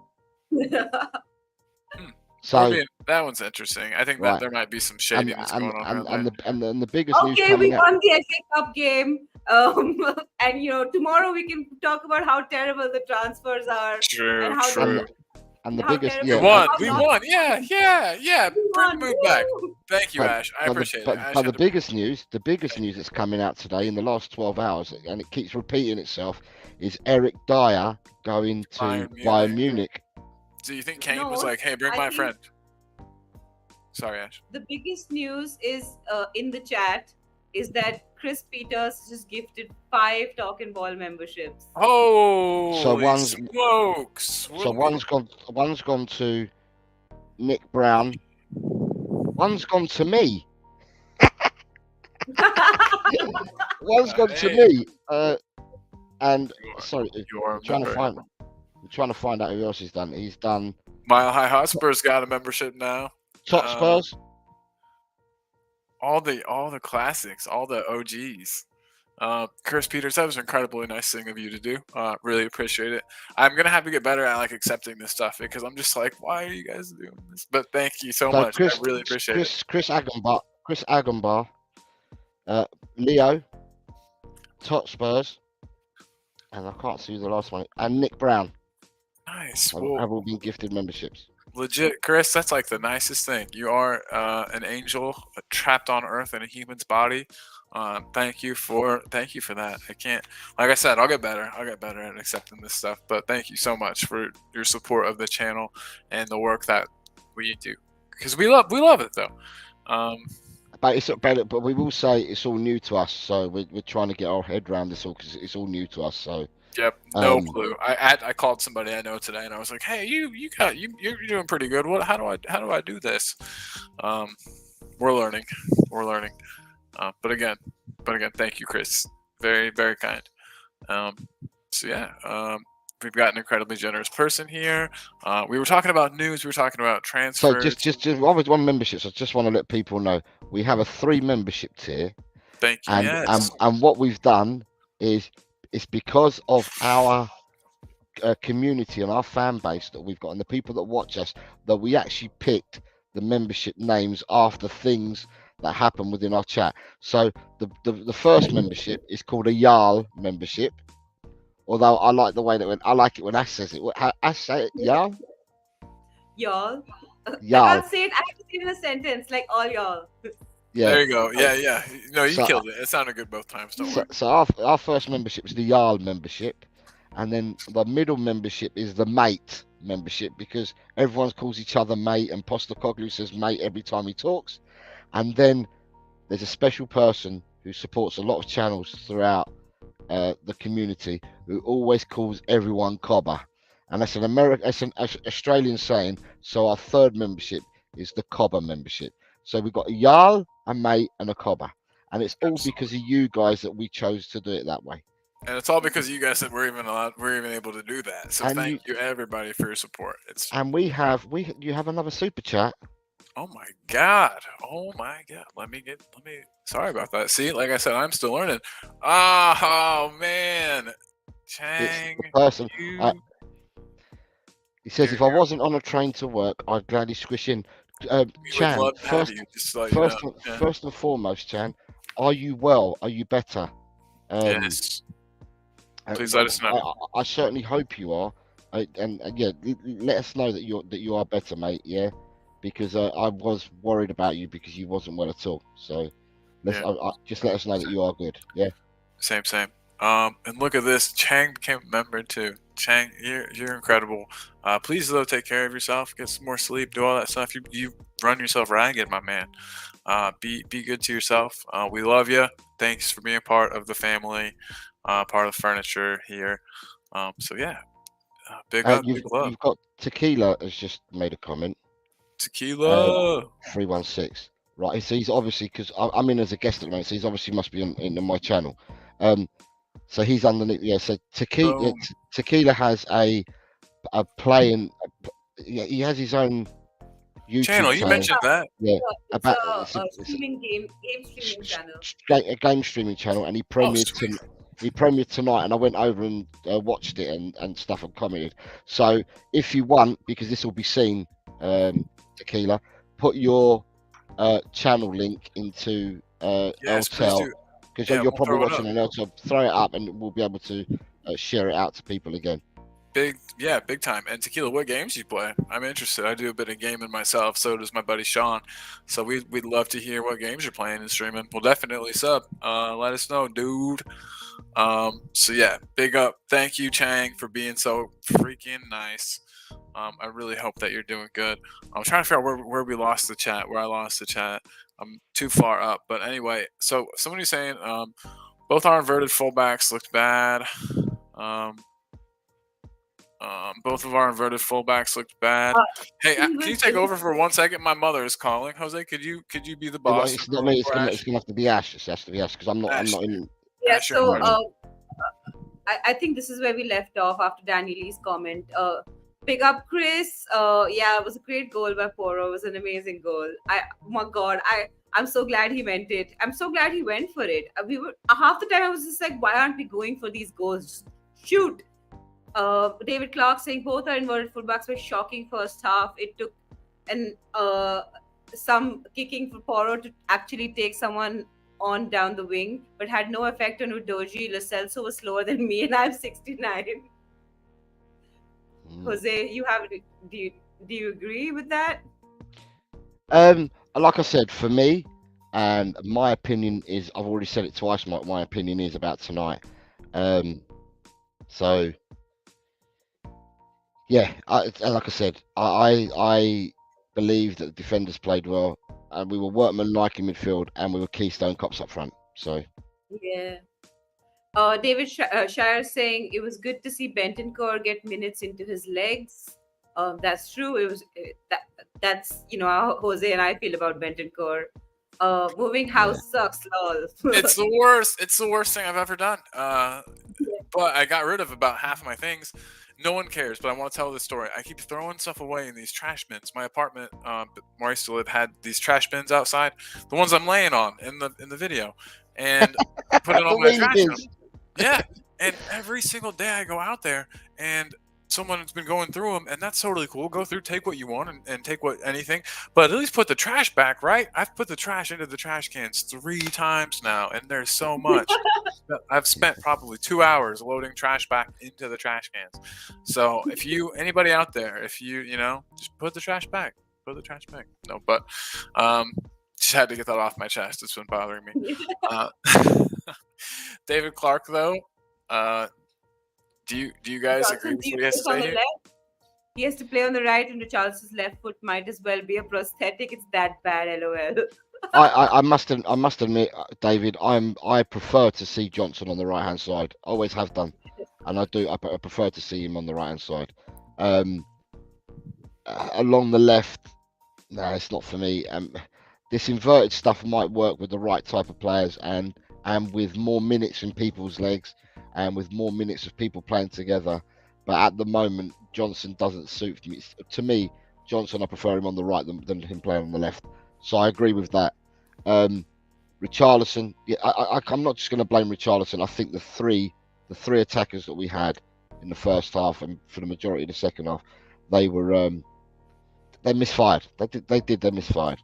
So that one's interesting. I think that there might be some shadiness going on. And the biggest news okay, we won the FA Cup game. And tomorrow we can talk about how terrible the transfers are. True. And the How biggest, terrible. We yeah, won. How We not- won. Yeah. We Bring won. the mood back. Woo! Thank you, but, Ash. I appreciate it. Ash but had the to- biggest news that's coming out today in the last 12 hours, and it keeps repeating itself, is Eric Dyer going to Bayern Bayern Munich. Munich. Do you think Kane No, was like, "Hey, bring I my think- friend"? Sorry, Ash. The biggest news is in the chat is that Chris Peters just gifted 5 Talking Ball memberships. Oh, So one's- smokes. So one's gone to Nick Brown. One's gone to me. One's gone to Hey. me. And sorry, You're trying to find out who else he's done. He's done Mile High Hotspur's got a membership now. Top Spurs. All the classics, all the OGs. Chris Peters, that was an incredibly nice thing of you to do. Really appreciate it. I'm gonna have to get better at like accepting this stuff because I'm just like, why are you guys doing this? But thank you so So much. I really appreciate it. Chris Agenbar, Leo, Top Spurs, and I can't see the last one. And Nick Brown Nice. have Well, all been gifted memberships. legit, Chris, that's like the nicest thing. You are an angel trapped on earth in a human's body. Thank you for that. I can't, like I said, I'll get better at accepting this stuff. But thank you so much for your support of the channel and the work that we do, because we love it though. But we will say it's all new to us, so we're trying to get our head around this all because it's all new to us. So Yep, no Um, clue. I called somebody I know today, and I was like, "Hey, you're doing pretty good. How do I do this?" We're learning. But again, thank you, Chris. Very, very kind. So yeah, we've got an incredibly generous person here. We were talking about news. We were talking about transfers. so just one membership. So I just want to let people know we have a 3 membership tier, Thank you. and Yes. and what we've done is it's because of our community and our fan base that we've got and the people that watch us that we actually picked the membership names after things that happen within our chat. So the first membership is called a Jarl membership. Although I like the way that I like it when Ash says it. Ash say it, Jarl? Y'all. I Jarl. can't say it. I have to say it in a sentence, like all y'all. Yeah. There you go. Yeah. No, you So- killed it. It sounded good both times. Don't worry. So our first membership is the Jarl membership, and then the middle membership is the mate membership because everyone calls each other mate, and Postacoglu says mate every time he talks. And then there's a special person who supports a lot of channels throughout the community who always calls everyone cobber, and that's an Australian saying. So our third membership is the cobber membership. So we've got a Jarl, a mate, and a cobber. And it's all because of you guys that we chose to do it that way. And it's all because you guys that we're even able to do that. So And thank you everybody for your support. It's And you have another super chat. oh my god. Let me sorry about that. See, like I said, I'm still learning. Oh man. Chang, The person you he says, There if you I go. wasn't on a train to work, I'd gladly squish in. we would Chan, love to have you. Just to let you know. Yeah. first and foremost, Chan, are you well? Are you better? Yes. Please let us know. I certainly hope you are. And yeah, let us know that you are better, mate. Yeah, because I was worried about you because you wasn't well at all. So just let us know that you are good. Yeah. Same. And look at this. Chang became a member too. Chang, you're incredible. Please though, take care of yourself. Get some more sleep. Do all that stuff. You run yourself ragged, my man. Be good to yourself. We love you. Thanks for being part of the family, part of the furniture here. So yeah, big up, big love. You've got Tequila has just made a comment. Tequila. 316. Right. So he's obviously because I'm in as a guest at the moment. So he's obviously must be in my channel. So he's underneath. Yeah. So Tequila has a playing. He has his own YouTube channel. You mentioned that. Yeah. It's a streaming game streaming channel. A game streaming channel, and he premiered tonight, and I went over and watched it and stuff and commented. So if you want, because this will be seen, Tequila, put your channel link into Yes, please LTEL, do. because Yeah, you're we'll probably throw it watching on LTEL. Throw it up, and we'll be able to share it out to people again. big time. And Tequila, what games you play? I'm interested. I do a bit of gaming myself. So does my buddy Sean. So we'd love to hear what games you're playing and streaming. We'll definitely sub. Let us know, dude. So yeah, big up. Thank you, Chang, for being so freaking nice. I really hope that you're doing good. I'm trying to figure out where we lost the chat, where I lost the chat. I'm too far up. But anyway, so somebody's saying both our inverted fullbacks looked bad. Both of our inverted fullbacks looked bad. Hey, can you take over for 1 second? My mother is calling. Jose, could you be the boss? It's not me. It's gonna have to be Ash. It has to be Ash because I'm not in. Yeah. So I think this is where we left off after Danny Lee's comment. Pick up Chris. Yeah, it was a great goal by Porro. It was an amazing goal. Oh my God, I'm so glad he meant it. I'm so glad he went for it. We were half the time I was just like, why aren't we going for these goals? Just shoot. David Clark saying both our inverted fullbacks were shocking first half. It took some kicking for Porro to actually take someone on down the wing, but had no effect on Udogie. Lo Celso was slower than me, and I'm 69. Jose, do you agree with that? Like I said, for me, and my opinion is, I've already said it twice. My opinion is about tonight. So yeah, like I said, I believe that the defenders played well, and we were workmanlike in midfield, and we were Keystone Cops up front. So yeah. David Shire saying it was good to see Bentancur get minutes into his legs. That's true. It was that's how Jose and I feel about Bentancur. Moving house sucks, lol. It's the worst. It's the worst thing I've ever done. But I got rid of about half of my things. No one cares, but I want to tell this story. I keep throwing stuff away in these trash bins. My apartment, where I used to live, had these trash bins outside, the ones I'm laying on in the video, and I put it on my trash bin. Yeah, and every single day I go out there, and someone's been going through them, and that's totally cool. Go through, take what you want, and take anything, but at least put the trash back, right? I've put the trash into the trash cans 3 times now, and there's so much. I've spent probably 2 hours loading trash back into the trash cans. So if anybody out there, if you just put the trash back. No, but just had to get that off my chest. It's been bothering me. David Clark, though, do you guys agree with what he has to say here? He has to play on the right, and Richarlison's left foot might as well be a prosthetic. It's that bad, lol. I must admit, David, I prefer to see Johnson on the right hand side. Always have done, and I prefer to see him on the right hand side. Along the left, no, it's not for me. This inverted stuff might work with the right type of players and with more minutes in people's legs and with more minutes of people playing together. But at the moment, Johnson doesn't suit me. To me, Johnson, I prefer him on the right than him playing on the left. So I agree with that. Richarlison, yeah, I'm not just going to blame Richarlison. I think the three attackers that we had in the first half and for the majority of the second half, they were they misfired. They misfired.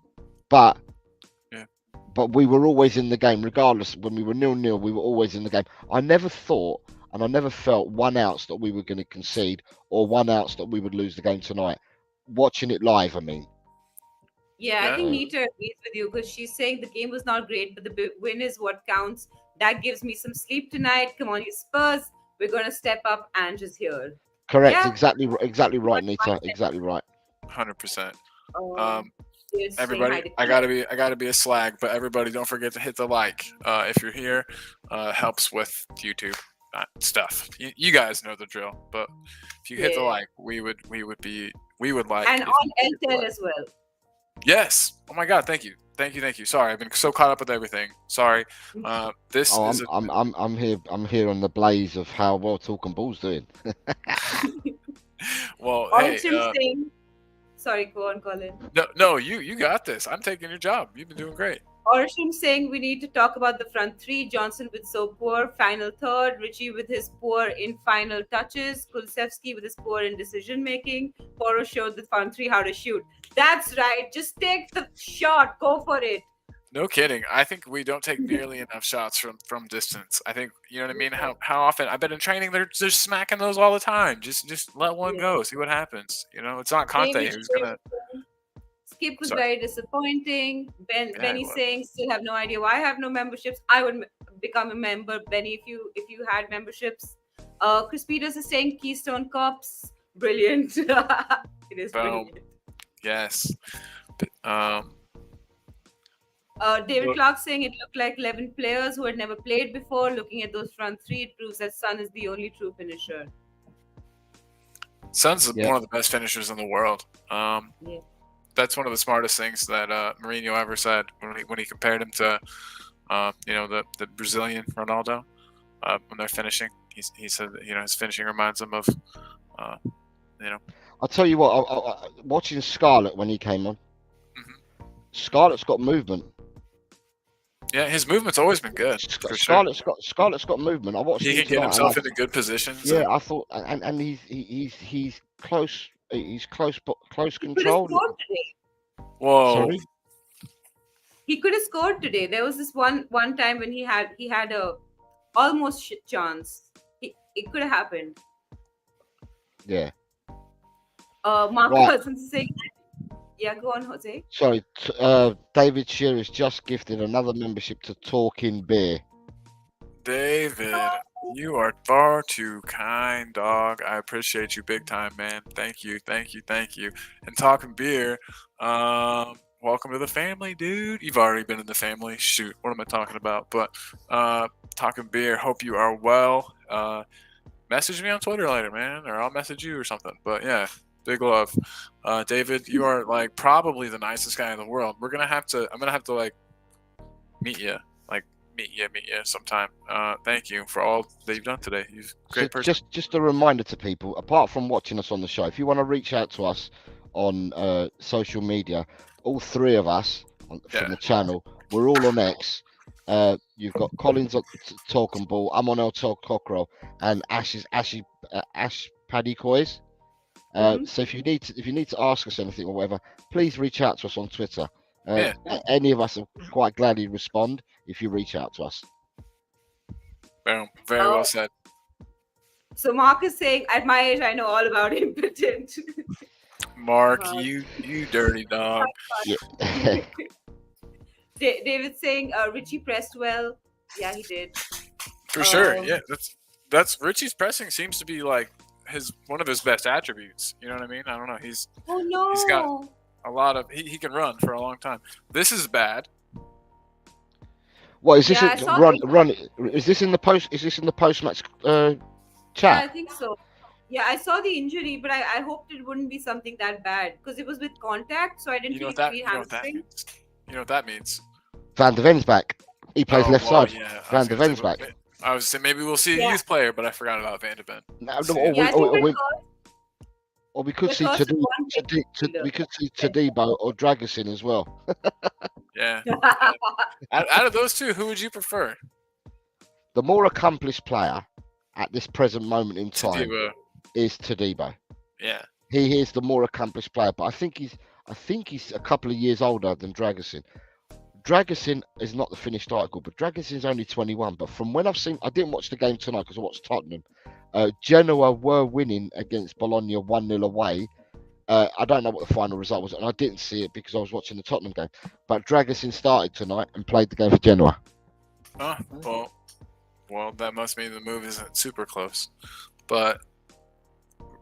But we were always in the game, regardless. When we were 0-0, we were always in the game. I never thought and I never felt 1 ounce that we were going to concede or 1 ounce that we would lose the game tonight. Watching it live, I mean. Yeah, I think Nita agrees with you because she's saying the game was not great, but the win is what counts. That gives me some sleep tonight. Come on, you Spurs. We're going to step up and just here. Correct. Yeah. Exactly right, Nita. Exactly right. 100%. Everybody, I gotta be a slag, but everybody, don't forget to hit the like if you're here. Helps with YouTube stuff. You guys know the drill, but if you hit the like, we would like. And on Intel as well. Yes. Oh my God. Thank you. Sorry, I've been so caught up with everything. Sorry. I'm here on the blaze of how well Talking Ball's doing. Well, sorry, go on, Colin. No, you got this. I'm taking your job. You've been doing great. Orishim saying we need to talk about the front three. Johnson with so poor final third, Richie with his poor in final touches, Kulusevski with his poor in decision making. Porro showed the front three how to shoot. That's right. Just take the shot. Go for it. No kidding. I think we don't take nearly enough shots from distance. I think you know what I mean. How often? I bet in training they're just smacking those all the time. Just let one Yeah. go. See what happens. You know, it's not Conte David who's gonna. Skip was Sorry. very disappointing. Yeah, Benny well, saying still have no idea why I have no memberships. I would become a member, Benny, if you had memberships. Chris Peters is saying Keystone Cops. Brilliant. It is Boom. brilliant. yes. David Well- Clark saying it looked like 11 players who had never played before. Looking at those front three, it proves that Son is the only true finisher. Son's Yeah. one of the best finishers in the world. Yeah. That's one of the smartest things that Mourinho ever said when he compared him to, the Brazilian Ronaldo when they're finishing. He said that, his finishing reminds him of, I'll tell you what. I watching Scarlett when he came on. Mhm. Scarlett's got movement. yeah, his movement's always been good. For sure. Scarlett's got movement. I watched He him can get tonight, himself and into good positions. yeah, I thought, and he's close. He's close He could have control. scored today. Whoa. Sorry. He could have scored today. There was this one time when he had a almost chance. It could have happened. Yeah. Mark Right. Cousins is saying, yeah, go on, Jose. Sorry. David Shearer has just gifted another membership to Talking Beer. David, you are far too kind, dog. I appreciate you big time, man. Thank you. And talking beer, welcome to the family, dude. You've already been in the family. Shoot, what am I talking about? But talking beer, hope you are well. Message me on Twitter later, man, or I'll message you or something. But yeah, big love. David, you are like probably the nicest guy in the world. I'm gonna have to like meet you sometime. Thank you for all that you've done today. You're a great person. Just a reminder to people, apart from watching us on the show, if you want to reach out to us on social media, all three of us from the channel, we're all on X. You've got Collins on Talking Ball, I'm on El Cockerel, and Ash Paddy Coys. So if you need to ask us anything or whatever, please reach out to us on Twitter. Any of us will quite gladly respond if you reach out to us. Boom. Very well said. So Mark is saying, at my age, I know all about impotent. Mark, you dirty dog. Yeah. David saying, Richie pressed well. Yeah, he did. For sure. Yeah, that's Richie's pressing seems to be like one of his best attributes. You know what I mean? I don't know. He's got a lot of he can run for a long time. This is bad. What is this? Yeah, I saw Run. Is this in the post? Is this in the post match Yeah, chat? I think so. Yeah, I saw the injury, but I hoped it wouldn't be something that bad because it was with contact, so I didn't You know feel what that hamstring. means? You know what that means? Van der Ven's back. He plays left side. Yeah, Van der Ven's back. I was saying maybe we'll see a youth player, but I forgot about Van der Ven. No, Yeah, I think or we could we're see close to one we could see Tadibo or Dragusin as well. Yeah. Out of those two, who would you prefer? The more accomplished player at this present moment in time Tadibo. is Tadibo. Yeah. He is the more accomplished player, but I think he's a couple of years older than Dragusin. Dragusin is not the finished article, but Dragusin's only 21. But from when I've seen, I didn't watch the game tonight because I watched Tottenham. Genoa were winning against Bologna 1-0 away. I don't know what the final result was, and I didn't see it because I was watching the Tottenham game. But Dragusin started tonight and played the game for Genoa. Oh, well, that must mean the move isn't super close. But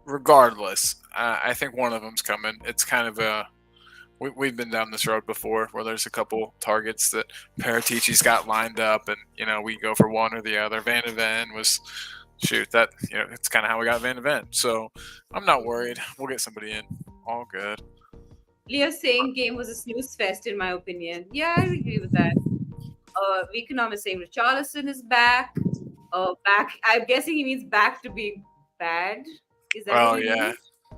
regardless, I think one of them's coming. It's kind of we've been down this road before where there's a couple targets that Paratici's got lined up, and we go for one or the other. Van de Ven was. Shoot, that it's kind of how we got Van de Ven. So I'm not worried. We'll get somebody in. All good. Leo saying game was a snooze fest in my opinion. Yeah, I agree with that. Vekonom is saying Richarlison is back. Back. I'm guessing he means back to being bad. Is that? Oh what he yeah,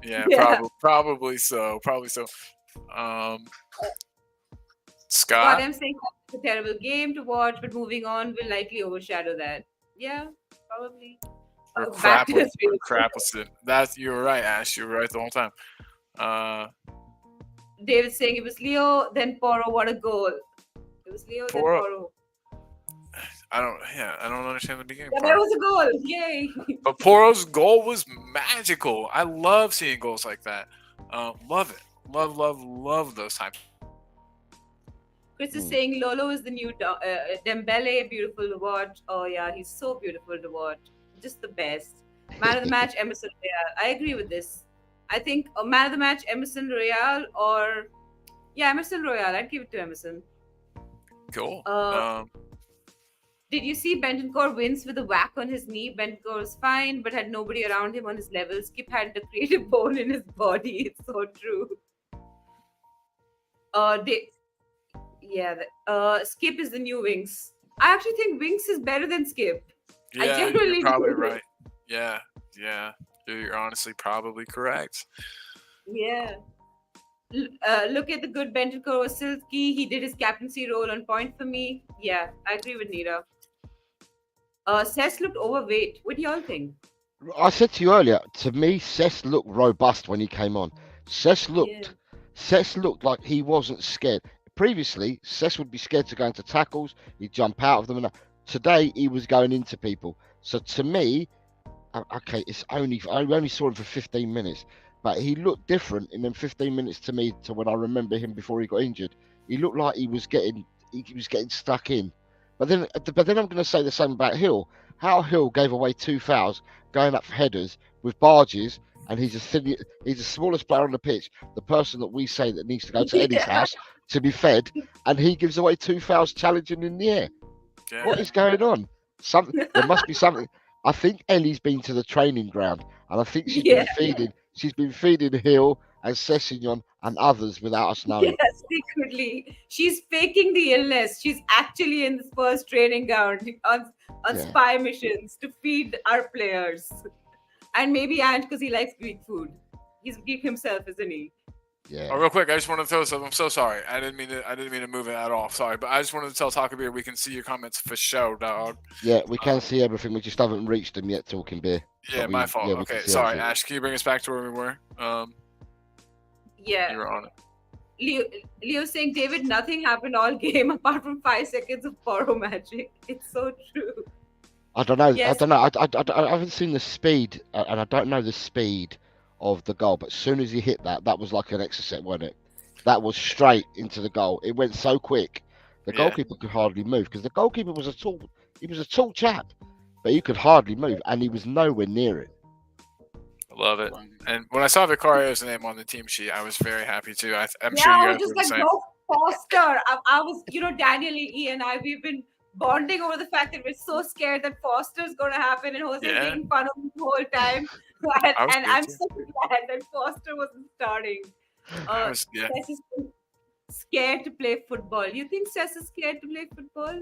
means? yeah. Probably so. Scott. I'm saying it's a terrible game to watch, but moving on will likely overshadow that. Yeah, probably. Back to his Crapleson. You were right, Ash. You were right the whole time. David saying it was Leo, then Porro. What a goal! It was Leo then Poro- Poro. I don't understand the beginning Yeah, part. there was a goal. Yay! But Poro's goal was magical. I love seeing goals like that. Love it. Love those times. Chris is saying Lolo is the new Dembele, beautiful to watch. Oh yeah, he's so beautiful to watch. Just the best. Man of the match, Emerson Royale. I agree with this. I think a man of the match, Emerson Royale, or Emerson Royale. I'd give it to Emerson. Cool. Did you see Bentancur wins with a whack on his knee? Bentancur was fine, but had nobody around him on his level. Skip had to create a bone in his body. It's so true. Skip is the new Winks. I actually think Winks is better than Skip. I Yeah, genuinely you're probably do. right. Yeah. You're honestly probably correct. Yeah. Look at the good Bentancur was silky. He did his captaincy role on point for me. Yeah, I agree with Nira. Cess looked overweight. What do y'all think? I said to you earlier, to me, Cess looked robust when he came on. Cess looked like he wasn't scared. Previously, Cess would be scared to go into tackles. He'd jump out of them. And today, he was going into people. So to me, okay, I only saw him for 15 minutes, but he looked different in them 15 minutes to me to when I remember him before he got injured. He looked like he was getting stuck in. But then I'm going to say the same about Hill. How Hill gave away 2 fouls going up for headers with barges, and he's the smallest player on the pitch, the person that we say that needs to go to Eddie's house to be fed, and he gives away 2 fouls challenging in the air. Yeah. What is going on? There must be something. I think Ellie's been to the training ground, and I think she's been feeding Hill and Sessignon and others without us knowing. Yes, secretly. She's faking the illness. She's actually in the Spurs training ground on spy missions to feed our players. And maybe Ant because he likes Greek food. He's Greek himself, isn't he? Yeah. Oh, real quick, I just want to throw something. I'm so sorry. I didn't mean to move it at all. Sorry, but I just wanted to tell Talking Beer we can see your comments for show, dog. Yeah, we can see everything. We just haven't reached them yet, Talking Beer. Yeah, my fault. Okay, sorry, Ash. Can you bring us back to where we were? Yeah. You were on it. Leo saying, David, nothing happened all game apart from 5 seconds of Poro magic. It's so true. I don't know. Yes. I don't know. I haven't seen the speed, and I don't know the speed of the goal. But as soon as he hit that was like an exocet, wasn't it? That was straight into the goal. It went so quick. The goalkeeper could hardly move because the goalkeeper was a tall chap, but he could hardly move, and he was nowhere near it. I love it. And when I saw Vicario's name on the team sheet, I was very happy too. I'm sure I you was guys just were the like, same. go Foster. I was, Daniel, E, and I, we've been bonding over the fact that we're so scared that Foster's going to happen, and Jose's making fun of him the whole time. And I'm so glad that Foster wasn't starting. Cess is scared to play football. You think Cess is scared to play football?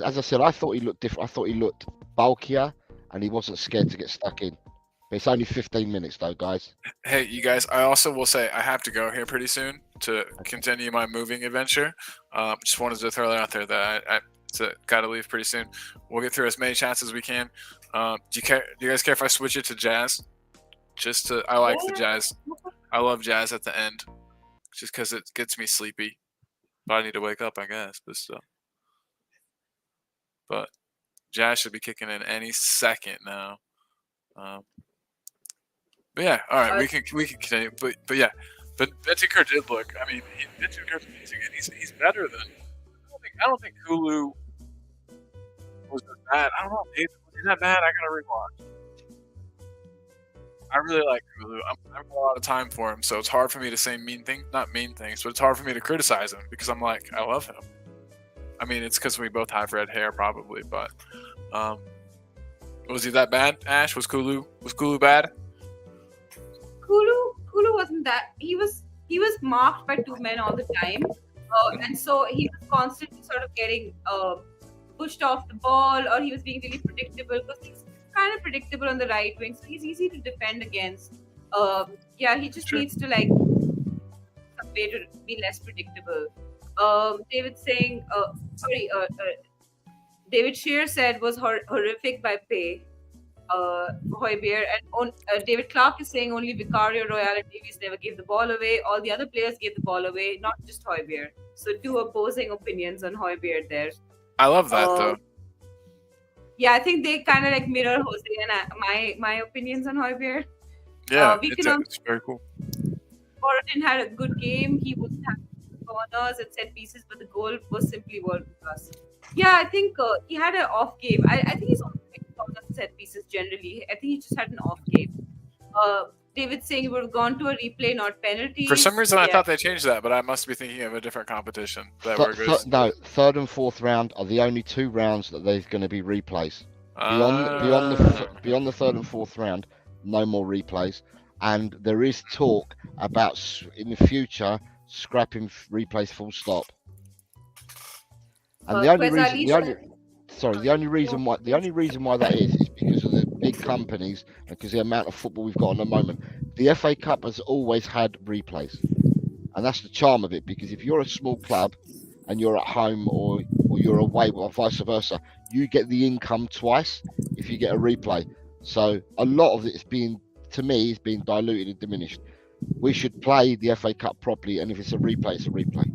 As I said, I thought he looked different. I thought he looked bulkier, and he wasn't scared to get stuck in. But it's only 15 minutes, though, guys. Hey, you guys, I also will say I have to go here pretty soon to continue my moving adventure. Just wanted to throw that out there that I got to leave pretty soon. We'll get through as many chats as we can. Do you guys care if I switch it to jazz? I like the jazz. I love jazz at the end, just because it gets me sleepy. But I need to wake up, I guess. But jazz should be kicking in any second now. But yeah, all right, we can continue. But yeah, but Bentancur did look. I mean, Bentancur's amazing, and he's better than. I don't think Kulu was that bad. I don't know. Was he that bad? I gotta rewatch. I really like Kulu. I have a lot of time for him, so it's hard for me to say not mean things, but it's hard for me to criticize him because I'm like, I love him. I mean, it's because we both have red hair, probably, but was he that bad? Ash, was Kulu bad? Kulu wasn't that. He was marked by 2 men all the time, and so he was constantly sort of getting pushed off the ball, or he was being really predictable because he's kind of predictable on the right wing, so he's easy to defend against. He just needs to like a way to be less predictable. David saying, David Shear said was horrific by Pay. Højbjerg, and David Clark is saying only Vicario, Royale, and Davies never gave the ball away. All the other players gave the ball away, not just Højbjerg. So two opposing opinions on Højbjerg there. I love that though. Yeah, I think they kind of like mirror Jose and my opinions on Højbjerg. Yeah, we can also- it's very cool. Borodin had a good game. He was having corners and set pieces, but the goal was simply world class. Yeah, I think he had an off game. I think he's on corners and set pieces generally. I think he just had an off game. David saying he would have gone to a replay, not penalty. For some reason, I thought they changed that, but I must be thinking of a different competition. That we're good. No, third and fourth round are the only two rounds that there's going to be replays. Beyond the third and fourth round, no more replays. And there is talk about in the future scrapping replays full stop. And the only reason why that is because of the big companies and because the amount of football we've got at the moment. The FA Cup has always had replays, and that's the charm of it. Because if you're a small club and you're at home or you're away or vice versa, you get the income twice if you get a replay. So a lot of it's being diluted and diminished. We should play the FA Cup properly, and if it's a replay, it's a replay.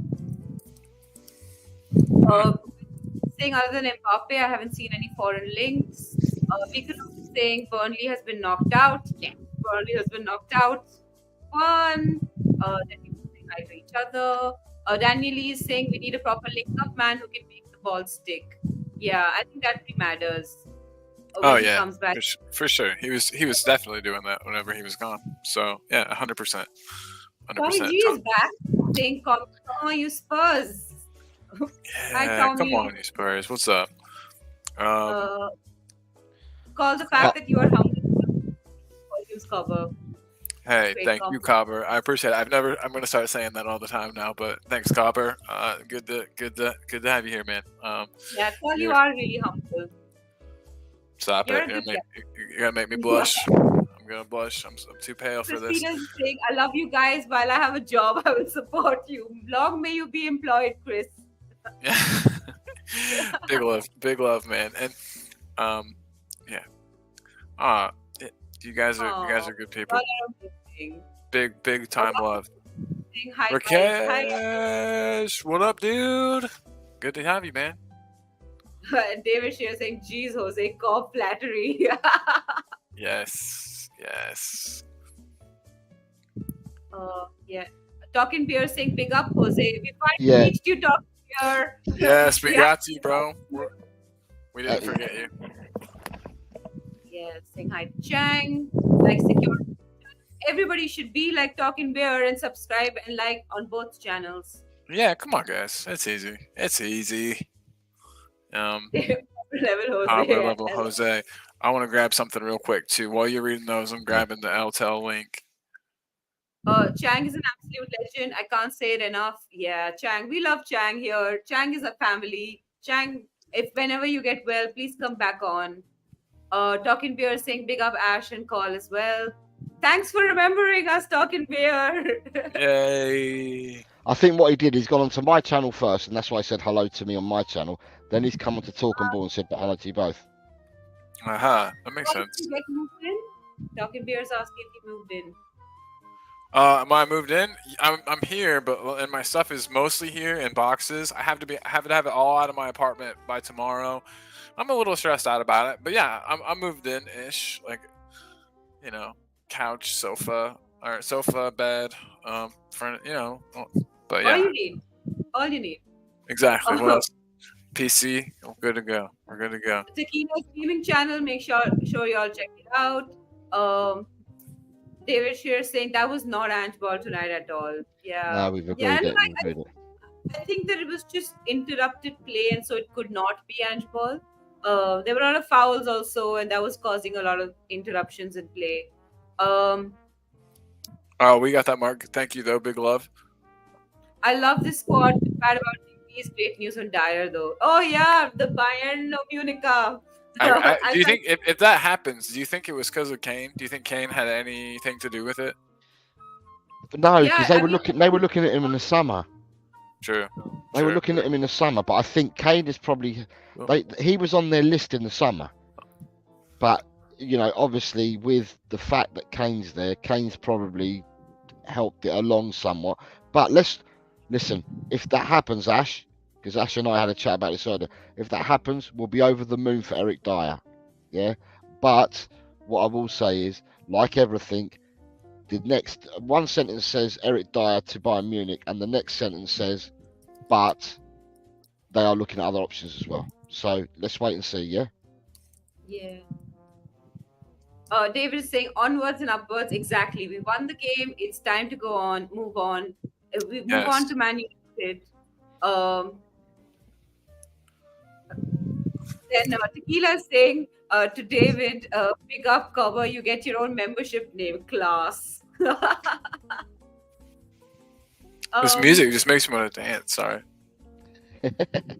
Saying other than Mbappe, I haven't seen any foreign links. Vikas saying Burnley has been knocked out. Yeah, Burnley has been knocked out. Fun. Then people saying hi to each other. Daniel Lee is saying we need a proper link-up man who can make the ball stick. Yeah, I think that really matters. When he comes back. For sure. He was definitely doing that whenever he was gone. So yeah, 100%. Tommy G is back saying, "Come on, you Spurs." Yeah, come on, you Spurs. What's up? Call the fact that you are humble. Volumes cover. Hey, Great thank you, compliment. Cobber. I appreciate it. I'm gonna start saying that all the time now. But thanks, Cobber. Good to have you here, man. Yeah, tell you are really humble. Stop You're it. a good You're gonna make me blush. I'm gonna blush. I'm too pale for this. Christina's saying, "I love you guys. While I have a job, I will support you. Long may you be employed, Chris." Yeah. big love, man. And yeah. You guys are good people. Big time love. Saying hi, guys. Hi. Rakesh, what up, dude? Good to have you, man. David Shear saying, "Geez, Jose, cop flattery." Yes. Yeah. Talking Beer saying, "Big up, Jose. We finally Yeah. reached you, Talking Beer." Yes, we got you, bro. We didn't forget you. Yeah, saying hi to Chang. Like secure. Everybody should be like Talking Bear and subscribe and like on both channels. Yeah, come on, guys. It's easy. Level Jose. I want to grab something real quick too. While you're reading those, I'm grabbing the LTEL link. Chang is an absolute legend. I can't say it enough. Yeah, Chang. We love Chang here. Chang is a family. Chang, if whenever you get well, please come back on. Talking Beer saying big up Ash and Call as well. Thanks for remembering us, Talking Beer. Yay. I think what he did, he's gone onto my channel first, and that's why he said hello to me on my channel. Then he's come on to Talk and Ball and said hello to you both. That makes sense. Get moved in? Talking Beer's asking if he moved in. Am I moved in? I'm here, and my stuff is mostly here in boxes. I have to have it all out of my apartment by tomorrow. I'm a little stressed out about it, but yeah, I'm moved in ish. Like, couch, sofa, bed, for but yeah. All you need. Exactly. What else? PC. We're good to go. Tequila streaming channel. Make sure you all check it out. David Shear saying that was not handball tonight at all. Yeah. No, we've agreed Yeah, it. I think that it was just interrupted play, and so it could not be handball. There were a lot of fouls also, and that was causing a lot of interruptions in play. Oh, we got that, Mark. Thank you, though. Big love. I love this squad. Bad about these great news on Dyer, though. Oh yeah, the Bayern of Munich. Do you think if that happens, do you think it was because of Kane? Do you think Kane had anything to do with it? No, because they were looking at him in the summer. True. They were looking at him in the summer, but I think Kane is probably he was on their list in the summer, but you know, obviously with the fact that Kane's there, Kane's probably helped it along somewhat. But let's listen. If that happens, Ash, because Ash and I had a chat about this earlier. If that happens, we'll be over the moon for Eric Dyer. Yeah. But what I will say is, like everything, the next one sentence says Eric Dyer to Bayern Munich, and the next sentence says, but they are looking at other options as well. So let's wait and see. Yeah. Yeah. David is saying onwards and upwards. Exactly. We won the game. It's time to go on, move on. We move on Yes. to Man United. Then Tequila is saying to David, pick up cover. You get your own membership name. Class. This music just makes me want to dance. Sorry.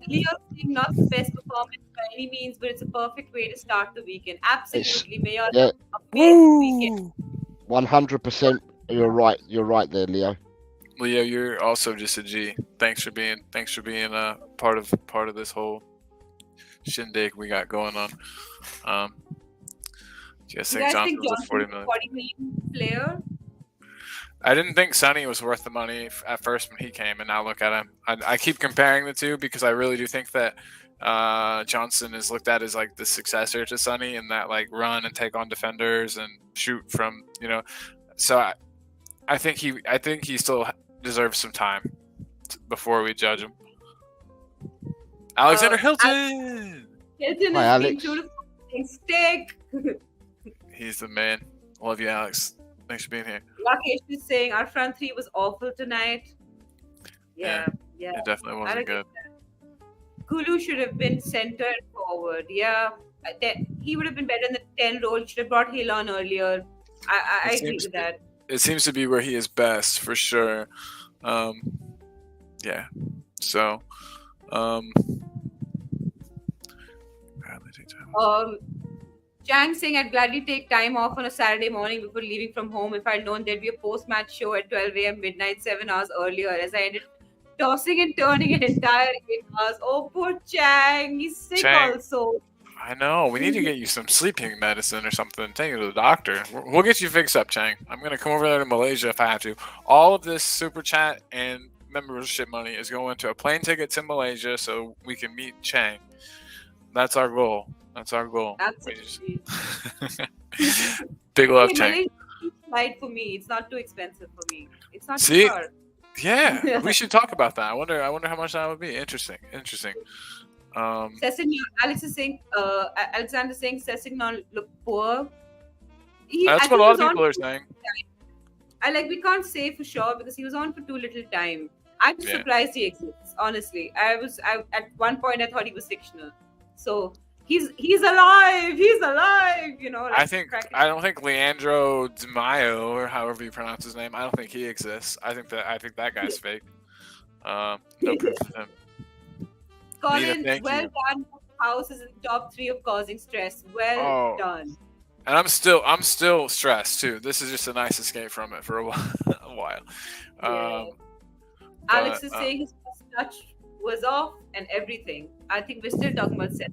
Leo saying not the best performance by any means, but it's a perfect way to start the weekend. Absolutely. May you Yeah. have a amazing weekend. 100%. You're right. You're right there, Leo. Leo, you're also just a G. Thanks for being a part of this whole shindig we got going on. Do you guys You think guys Johnson think was Johnson a 40 is a million? 40 million player? I didn't think Sonny was worth the money at first when he came, and now look at him. I keep comparing the two because I really do think that Johnson is looked at as like the successor to Sonny in that like run and take on defenders and shoot from, you know. So I think he still deserves some time before we judge him. Alexander Hilton. Hilton Hi, is Alex. being true to stick. He's the man. Love you, Alex. Thanks for being here. Rakesh is saying our front three was awful tonight. Yeah. It definitely I wasn't agree good. with that. Kulu should have been center and forward. Yeah. He would have been better in the 10 role. Should have brought Hill on earlier. I It agree seems with that. It seems to be where he is best for sure. Yeah. So, Chang saying I'd gladly take time off on a Saturday morning before leaving from home if I'd known there'd be a post-match show at 12 a.m. midnight, 7 hours earlier, as I ended tossing and turning an entire 8 hours. Oh, poor Chang. He's sick Chang. also. I know. We need to get you some sleeping medicine or something. Take you to the doctor. We'll get you fixed up, Chang. I'm going to come over there to Malaysia if I have to. All of this super chat and membership money is going to a plane ticket to Malaysia so we can meet Chang. That's our goal. That's our goal. Absolutely. Big love, Hey, Chang. Malaysia is light for me. It's not too expensive for me. It's not See? too far. Yeah, we should talk about that. I wonder how much that would be. Interesting. Sessignon, Alex is saying, Alexander is saying Sessignon look poor. That's I what think a lot he of was people on are saying. we can't say for sure because he was on for too little time. I'm Yeah. surprised he exists. Honestly, I at one point I thought he was fictional. So he's alive. He's alive. You know. Like I don't think Leandro Di Maio or however you pronounce his name. I don't think he exists. I think that guy's fake. No proof of him. Colin, thank well you. done. House is in the top 3 of causing stress. Well Oh. done. And I'm still stressed too. This is just a nice escape from it for a while. Yeah. Alex is saying his first touch was off and everything. I think we're still talking about Seth.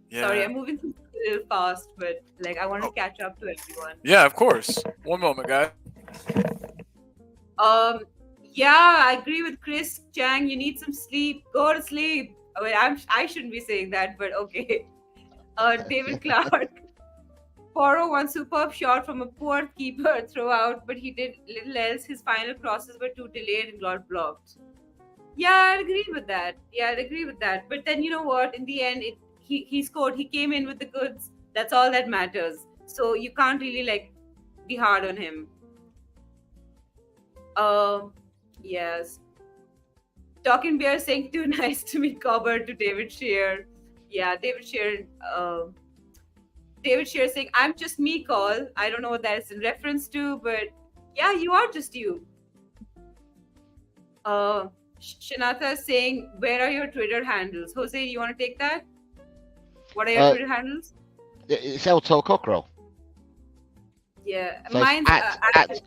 Yeah. Sorry, I'm moving through a little fast, but like I want to catch up to everyone. Yeah, of course. One moment, guys. Yeah, I agree with Chris Chang. You need some sleep. Go to sleep. I mean, I shouldn't be saying that, but okay. David Clark. Porro one superb shot from a poor keeper throughout, but he did little else. His final crosses were too delayed and got blocked. Yeah, I'd agree with that. But then you know what? In the end, he scored. He came in with the goods. That's all that matters. So you can't really like be hard on him. Yes. Talking Bear saying too nice to meet Cobber to David Shear. Yeah, David Shear. David Shear saying, I'm just me, call. I don't know what that is in reference to, but yeah, you are just you. Shanata is saying, where are your Twitter handles? Jose, do you want to take that? What are your Twitter handles? It's El Tol Cockerel. Yeah, So mine's at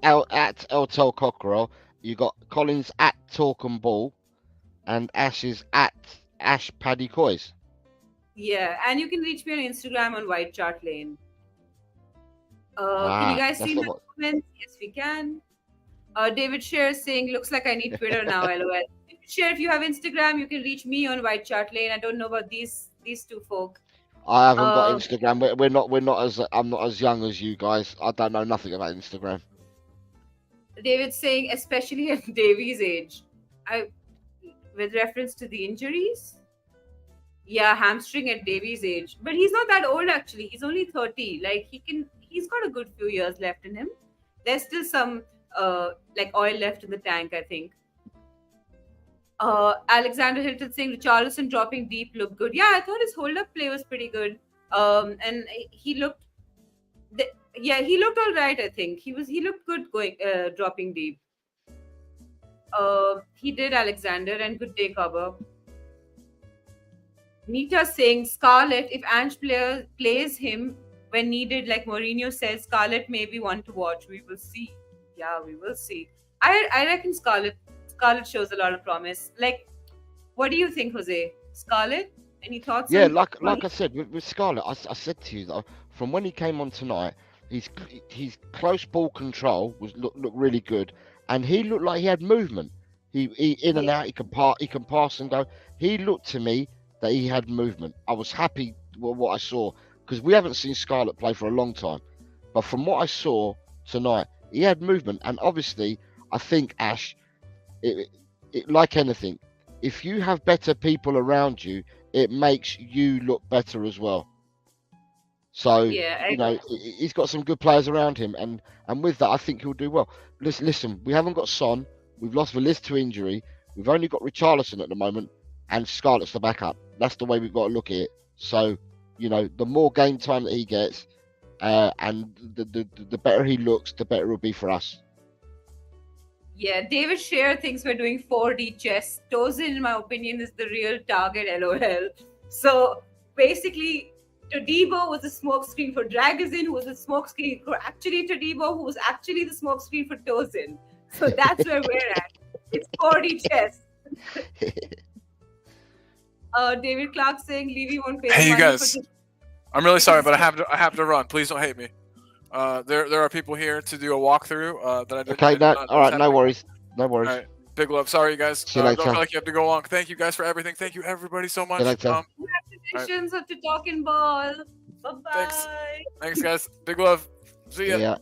El Tol Cockerel. You got Collins @Talk and Ball, and Ash is @Ash Paddy Coys. Yeah, and you can reach me on Instagram on White Chart Lane. Can you guys That's see the my one. comments? Yes, we can. David Share saying, looks like I need Twitter now, lol. Share, if you have Instagram, you can reach me on White Chart Lane. I don't know about these two folk. I haven't got Uh, Instagram. We're not as I'm not as young as you guys. I don't know nothing about Instagram. David's saying, especially at Davy's age. With reference to the injuries? Yeah, hamstring at Davy's age. But he's not that old actually. He's only 30. Like he's got a good few years left in him. There's still some like oil left in the tank, I think. Alexander Hilton saying Richarlison dropping deep looked good. Yeah, I thought his hold up play was pretty good. And he looked he looked all right, I think. He looked good going dropping deep. He did, Alexander, and good day cover. Nita saying Scarlett, if Ange plays him when needed, like Mourinho says, Scarlett may be one to watch. We will see. Yeah, we will see. I reckon Scarlett shows a lot of promise. Like, what do you think, Jose? Scarlett? Any thoughts? Yeah, on like I said with Scarlett, I said to you though, from when he came on tonight, his close ball control looked really good, and he looked like he had movement. He in and out. He can pass and go. He looked to me that he had movement. I was happy with what I saw because we haven't seen Scarlett play for a long time, but from what I saw tonight, he had movement, and obviously, I think Ash, like anything, if you have better people around you, it makes you look better as well. So you know he's got some good players around him, and with that, I think he'll do well. Listen, we haven't got Son, we've lost Vilis to injury, we've only got Richarlison at the moment, and Scarlett's the backup. That's the way we've got to look at it. So you know, the more game time that he gets, and the better he looks, the better it'll be for us. Yeah, David Shearer thinks we're doing 4D chess. Tozin, in my opinion, is the real target, lol. So basically, Todibo was a smokescreen for Dragozin, who was a smokescreen for actually Todibo, who was actually the smokescreen for Tozin. So that's where we're at. It's 4D chess. David Clark saying Levy won't pay. Hey, you guys. I'm really sorry, but I have to run. Please don't hate me. There are people here to do a walkthrough that I did. Okay, all right, no worries. No worries. All right, big love. Sorry, you guys. See you later. Don't feel like you have to go long. Thank you guys for everything. Thank you, everybody, so much. Congratulations to Talking Ball. Bye-bye. Thanks, guys. Big love. See ya. Yeah.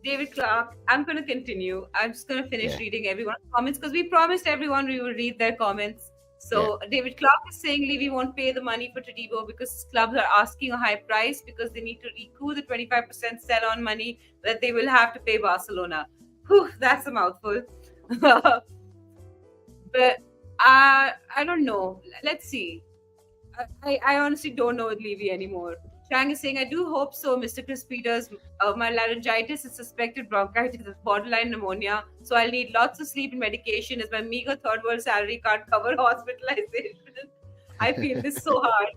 David Clark, I'm going to continue. I'm just going to finish reading everyone's comments because we promised everyone we will read their comments. So David Clark is saying Levy won't pay the money for Todibo because clubs are asking a high price because they need to recoup the 25% sell-on money that they will have to pay Barcelona. Whew, that's a mouthful. But I don't know. Let's see. I honestly don't know with Levy anymore. Chang is saying, I do hope so, Mr. Chris Peters. My laryngitis is suspected bronchitis is borderline pneumonia, so I'll need lots of sleep and medication as my meager third world salary can't cover hospitalization. I feel this so hard.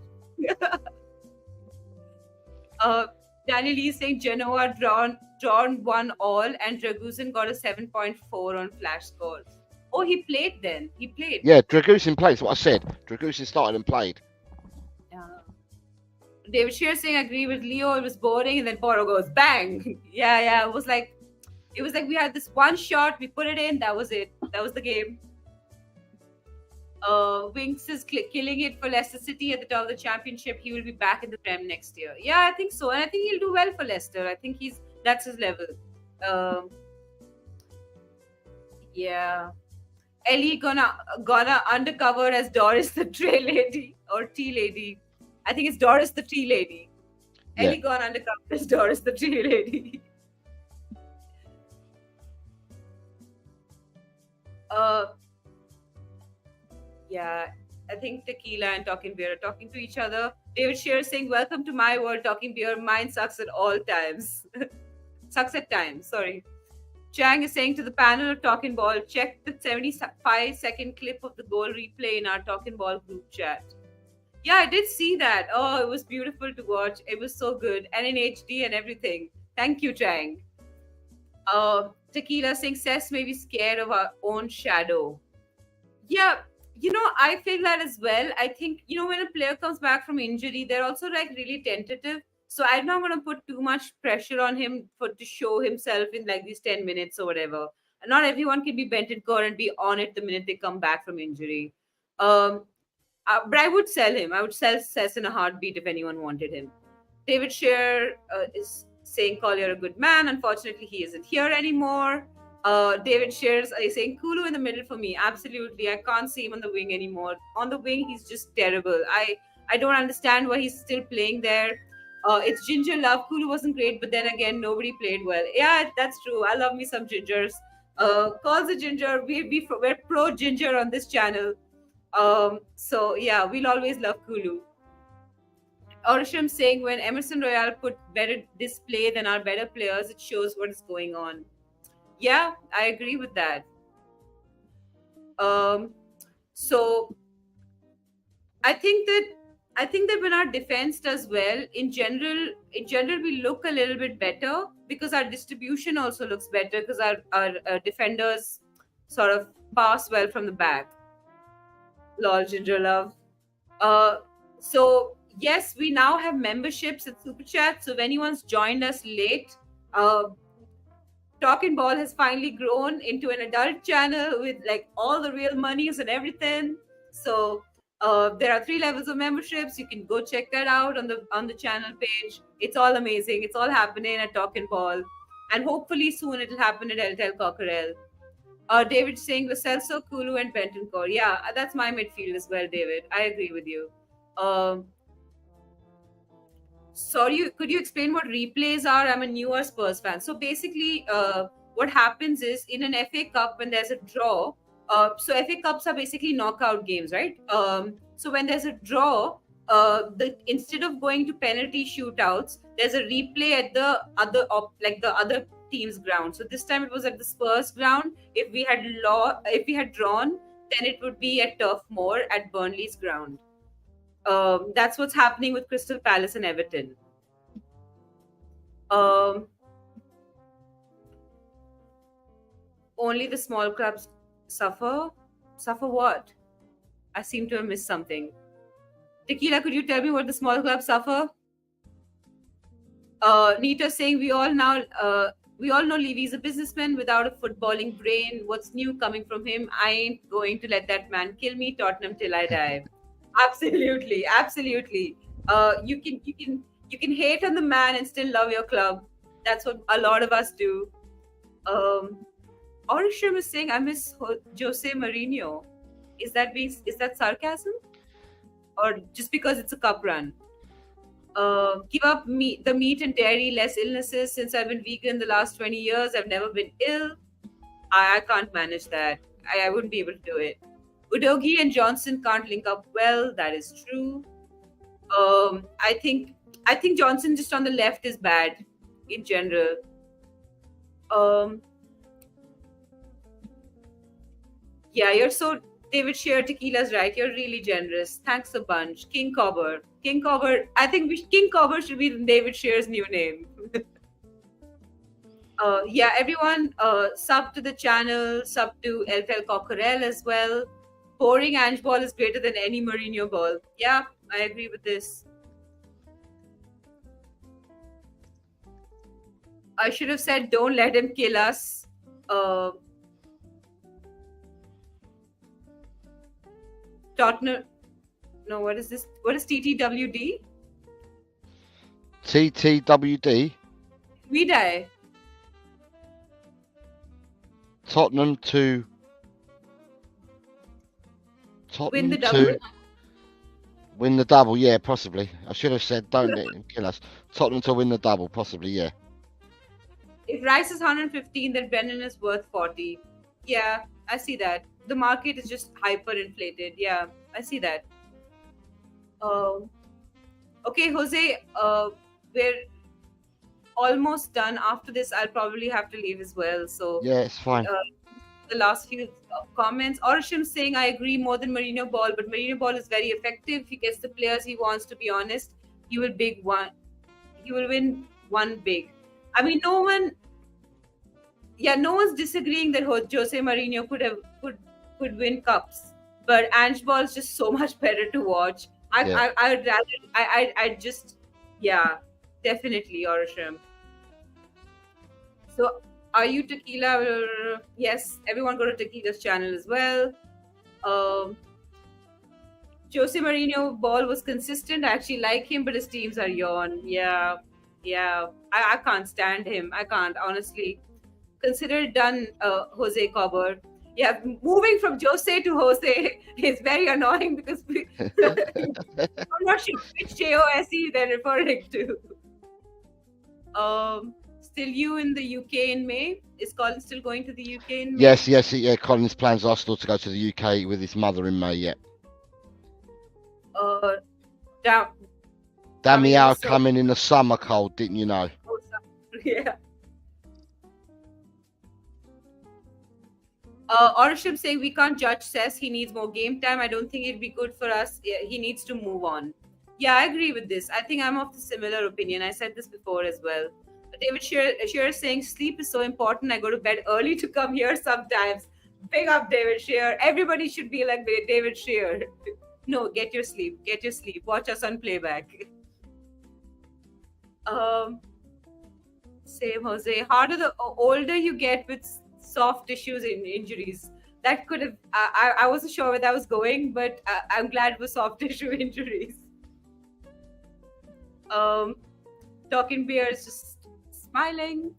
Daniel Lee is saying Genoa drawn 1-1 and Draguzin got a 7.4 on flash scores. Oh, he played then. He played. Yeah, Draguzin played. That's what I said. Draguzin started and played. David Shearer saying, I agree with Leo. It was boring, and then Porro goes bang. Yeah. It was like we had this one shot, we put it in. That was it. That was the game. Winks is killing it for Leicester City at the top of the championship. He will be back in the Prem next year. Yeah, I think so, and I think he'll do well for Leicester. I think that's his level. Yeah. Ellie gonna undercover as Doris the Tray Lady or Tea Lady. I think it's Doris the Tea Lady. Ellie gone undercover as Doris the Tea Lady. Yeah, I think Tequila and Talking Beer are talking to each other. David Shearer saying, welcome to my world, Talking Beer. Mine sucks at all times. Sucks at times, sorry. Chang is saying to the panel of Talking Ball, check the 75-second clip of the goal replay in our Talking Ball group chat. Yeah, I did see that. Oh, it was beautiful to watch. It was so good. And in HD and everything. Thank you, Chang. Tequila saying Cess may be scared of our own shadow. Yeah, I feel that as well. I think, when a player comes back from injury, they're also like really tentative. So I'm not going to put too much pressure on him to show himself in like these 10 minutes or whatever. And not everyone can be Bentancur and be on it the minute they come back from injury. Um, but I would sell him. I would sell Cess in a heartbeat if anyone wanted him. David Shearer is saying Collier a good man. Unfortunately, he isn't here anymore. David Shearer is saying Kulu in the middle for me. Absolutely. I can't see him on the wing anymore. On the wing, he's just terrible. I don't understand why he's still playing there. It's Ginger Love. Kulu wasn't great, but then again, nobody played well. Yeah, that's true. I love me some Gingers. Calls a Ginger. We're pro Ginger on this channel. So yeah, we'll always love Kulu. Orisham saying when Emerson Royale put better display than our better players, it shows what is going on. Yeah, I agree with that. So I think that when our defense does well, in general we look a little bit better because our distribution also looks better because our defenders sort of pass well from the back. Lol, Ginger Love. So yes, we now have memberships at Super Chat. So if anyone's joined us late, Talking Ball has finally grown into an adult channel with like all the real monies and everything. So there are 3 levels of memberships. You can go check that out on the channel page. It's all amazing. It's all happening at Talking Ball, and hopefully soon it'll happen at El Cockerel. David saying Lo Celso, Kulu, and Bentancur. Yeah, that's my midfield as well, David. I agree with you. Sorry, could you explain what replays are? I'm a newer Spurs fan. So basically, what happens is in an FA Cup when there's a draw. So FA Cups are basically knockout games, right? So when there's a draw, instead of going to penalty shootouts, there's a replay at the other team's ground. So this time it was at the Spurs ground. If we had drawn, then it would be at Turf Moor at Burnley's ground. That's what's happening with Crystal Palace and Everton. Only the small clubs suffer. Suffer what? I seem to have missed something. Tequila, could you tell me what the small clubs suffer? Nita saying we all know Levy's a businessman without a footballing brain. What's new coming from him? I ain't going to let that man kill me. Tottenham till I die. Absolutely. You can hate on the man and still love your club. That's what a lot of us do. Orisham is saying I miss Jose Mourinho. Is that sarcasm, or just because it's a cup run? Give up the meat and dairy, less illnesses. Since I've been vegan the last 20 years, I've never been ill. I can't manage that. I wouldn't be able to do it. Udogi and Johnson can't link up well. That is true. I think Johnson just on the left is bad in general. Yeah, you're so David Shearer Tequila's right. You're really generous. Thanks a bunch. King Cobber. I think King Cobber should be David Shearer's new name. Yeah, everyone sub to the channel, sub to El Cockerel as well. Boring Ange ball is greater than any Mourinho ball. Yeah, I agree with this. I should have said don't let him kill us. Tottenham. No, what is this? What is TTWD? TTWD? We die. Tottenham to Win the double. Win the double, yeah, possibly. I should have said don't let him kill us. Tottenham to win the double, possibly, yeah. If Rice is 115, then Brennan is worth 40. Yeah, I see that. The market is just hyperinflated. Yeah, I see that. Okay, Jose, we're almost done. After this, I'll probably have to leave as well. So yeah, it's fine. The last few comments. Orisham saying I agree more than Mourinho ball, but Mourinho ball is very effective. He gets the players he wants. To be honest, he will win one big. I mean, no one's disagreeing that Jose Mourinho could win cups, but Ange Ball is just so much better to watch. Yeah. I'd rather I just yeah, definitely Orisham. So are you Tequila? Yes, everyone go to Tequila's channel as well. Jose Mourinho ball was consistent. I actually like him, but his teams are yawn. Yeah. I can't stand him. I can't, honestly. Consider it done, Jose Cobber. Yeah, moving from Jose to Jose is very annoying because I'm not sure which JOSE they're referring to. Still you in the UK in May? Is Colin still going to the UK in May? Yes. Yeah. Colin's plans are still to go to the UK with his mother in May. Yeah. Damiao coming in the summer cold, didn't you know? Yeah. Orisham saying we can't judge Cess. He needs more game time. I don't think it'd be good for us. He needs to move on. Yeah, I agree with this. I think I'm of the similar opinion. I said this before as well. David Shearer is saying sleep is so important. I go to bed early to come here sometimes. Big up David Shearer. Everybody should be like David Shearer. No, get your sleep. Get your sleep. Watch us on playback. Same, Jose. Harder the older you get with soft tissues in injuries. That could have. I wasn't sure where that was going, but I'm glad it was soft tissue injuries. Talking Beer is just smiling.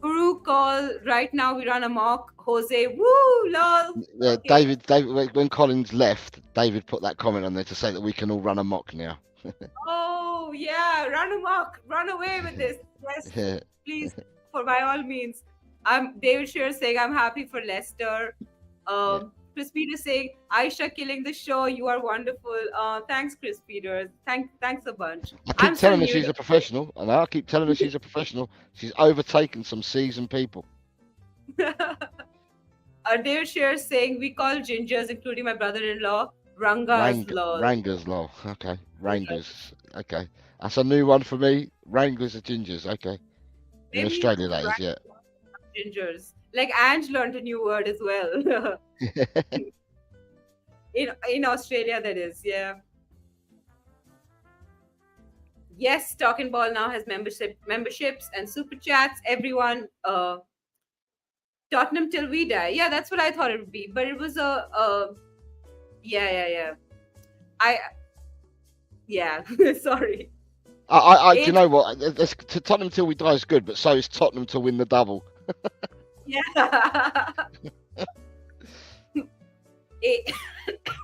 Guru call right now. We run amok. Jose, woo, lol. Yeah, Okay. David. When Collins left, David put that comment on there to say that we can all run amok now. Oh yeah, run amok, run away with this. Yes, Yeah. please, for by all means. I'm David Shearer saying I'm happy for Leicester. Chris Peters saying Aisha killing the show. You are wonderful. Thanks, Chris Peters. Thanks a bunch. I keep telling her she's a professional, and I keep telling her she's a professional. She's overtaken some seasoned people. David Shearer saying we call gingers, including my brother-in-law, Rangas law. Rangers law. Okay. Rangers. Okay. That's a new one for me. Wranglers are gingers. Okay. In Maybe Australia, that is, yeah. Gingers. Like Ange learned a new word as well. in Australia, that is, yeah. Yes, Talking Ball now has memberships and super chats. Everyone, Tottenham till we die. Yeah, that's what I thought it would be. But it was yeah. Sorry. You know what? Tottenham till we die is good, but so is Tottenham to win the double. Yeah.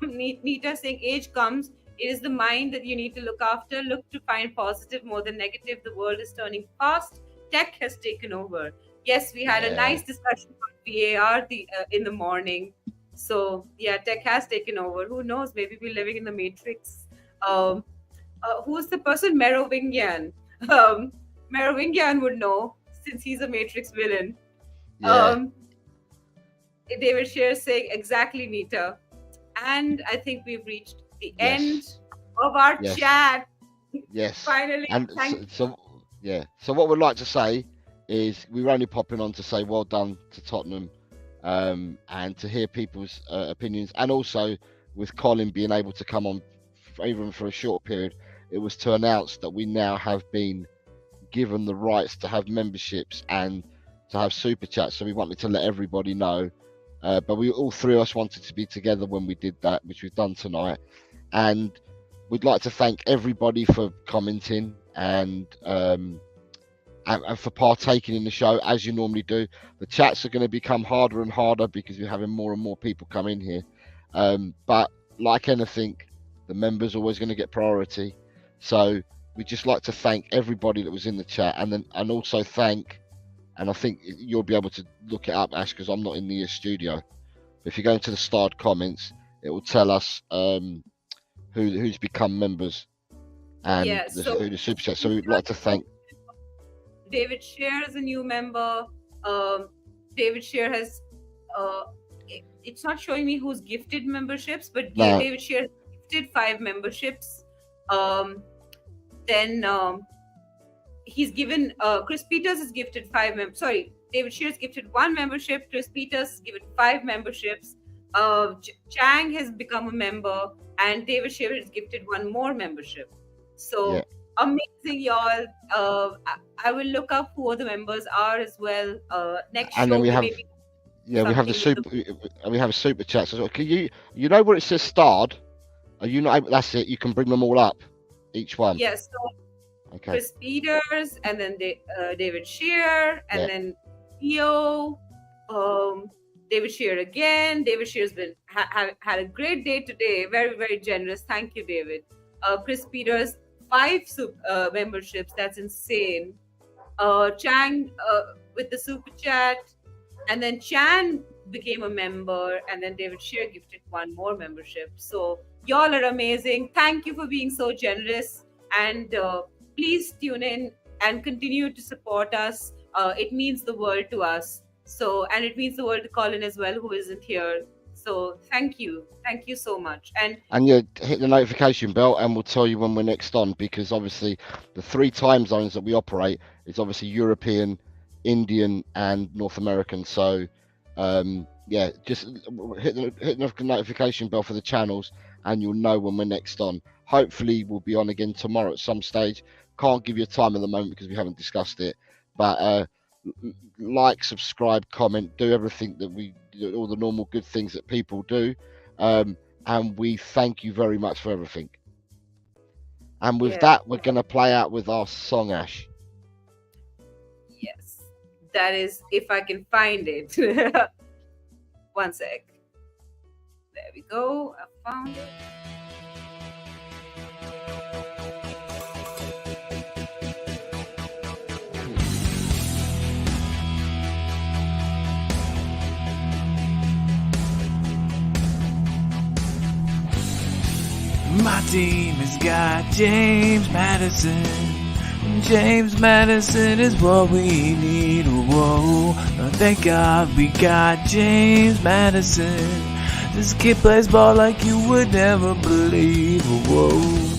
Nita saying age comes. It is the mind that you need to look after. Look to find positive more than negative. The world is turning fast. Tech has taken over. Yes, we had a nice discussion on VAR in the morning. So yeah, tech has taken over. Who knows? Maybe we're living in the Matrix. Who's the person? Merovingian. Merovingian would know since he's a Matrix villain. Yeah. David Shearer saying exactly, Nita. And I think we've reached the end of our chat. Yes. Finally. And so what we'd like to say is we're only popping on to say well done to Tottenham, and to hear people's opinions, and also with Colin being able to come on even for a short period, it was to announce that we now have been given the rights to have memberships and to have super chats. So we wanted to let everybody know, but all three of us wanted to be together when we did that, which we've done tonight. And we'd like to thank everybody for commenting and for partaking in the show as you normally do. The chats are going to become harder and harder because we're having more and more people come in here, but like anything, the members are always going to get priority. So we'd just like to thank everybody that was in the chat, and also thank, and I think you'll be able to look it up, Ash, because I'm not in the studio. But if you go into the starred comments, it will tell us who's become members and who the super chat. So we'd like to thank David Shearer is a new member. David Shearer has it's not showing me who's gifted memberships, but David Shearer gifted 5 memberships. Then he's given Chris Peters is gifted 5 David Shearer's gifted 1 membership. Chris Peters is given 5 memberships. Chang has become a member, and David Shearer is gifted one more membership. So Yeah. amazing, y'all. I will look up who the members are as well. Next And show then we have maybe yeah, we have the something with super we have a super chats as well. Can you know where it says starred? Are you not able? That's it. You can bring them all up, each one. yes. So Okay. Chris Peters, and then David Shearer, and Yeah. then Theo, David Shearer again. David Shearer's been had a great day today. Very, very generous. Thank you, David. Chris Peters, 5 memberships. That's insane. Chang with the super chat, and then Chan became a member, and then David Shearer gifted one more membership. So y'all are amazing. Thank you for being so generous, and please tune in and continue to support us. It means the world to us. So, and it means the world to Colin as well, who isn't here. So thank you so much. And yeah, hit the notification bell, and we'll tell you when we're next on, because obviously the 3 time zones that we operate is obviously European, Indian, and North American. So yeah, just hit the notification bell for the channels, and you'll know when we're next on. Hopefully we'll be on again tomorrow at some stage. Can't give you a time at the moment because we haven't discussed it, but like, subscribe, comment, do everything that all the normal good things that people do, and we thank you very much for everything. And with Yeah. that, we're going to play out with our song, Ash. yes, that is, if I can find it. One sec. There we go. I found it. My team has got James Madison. James Madison is what we need. Whoa, thank God we got James Madison. This kid plays ball like you would never believe. Whoa.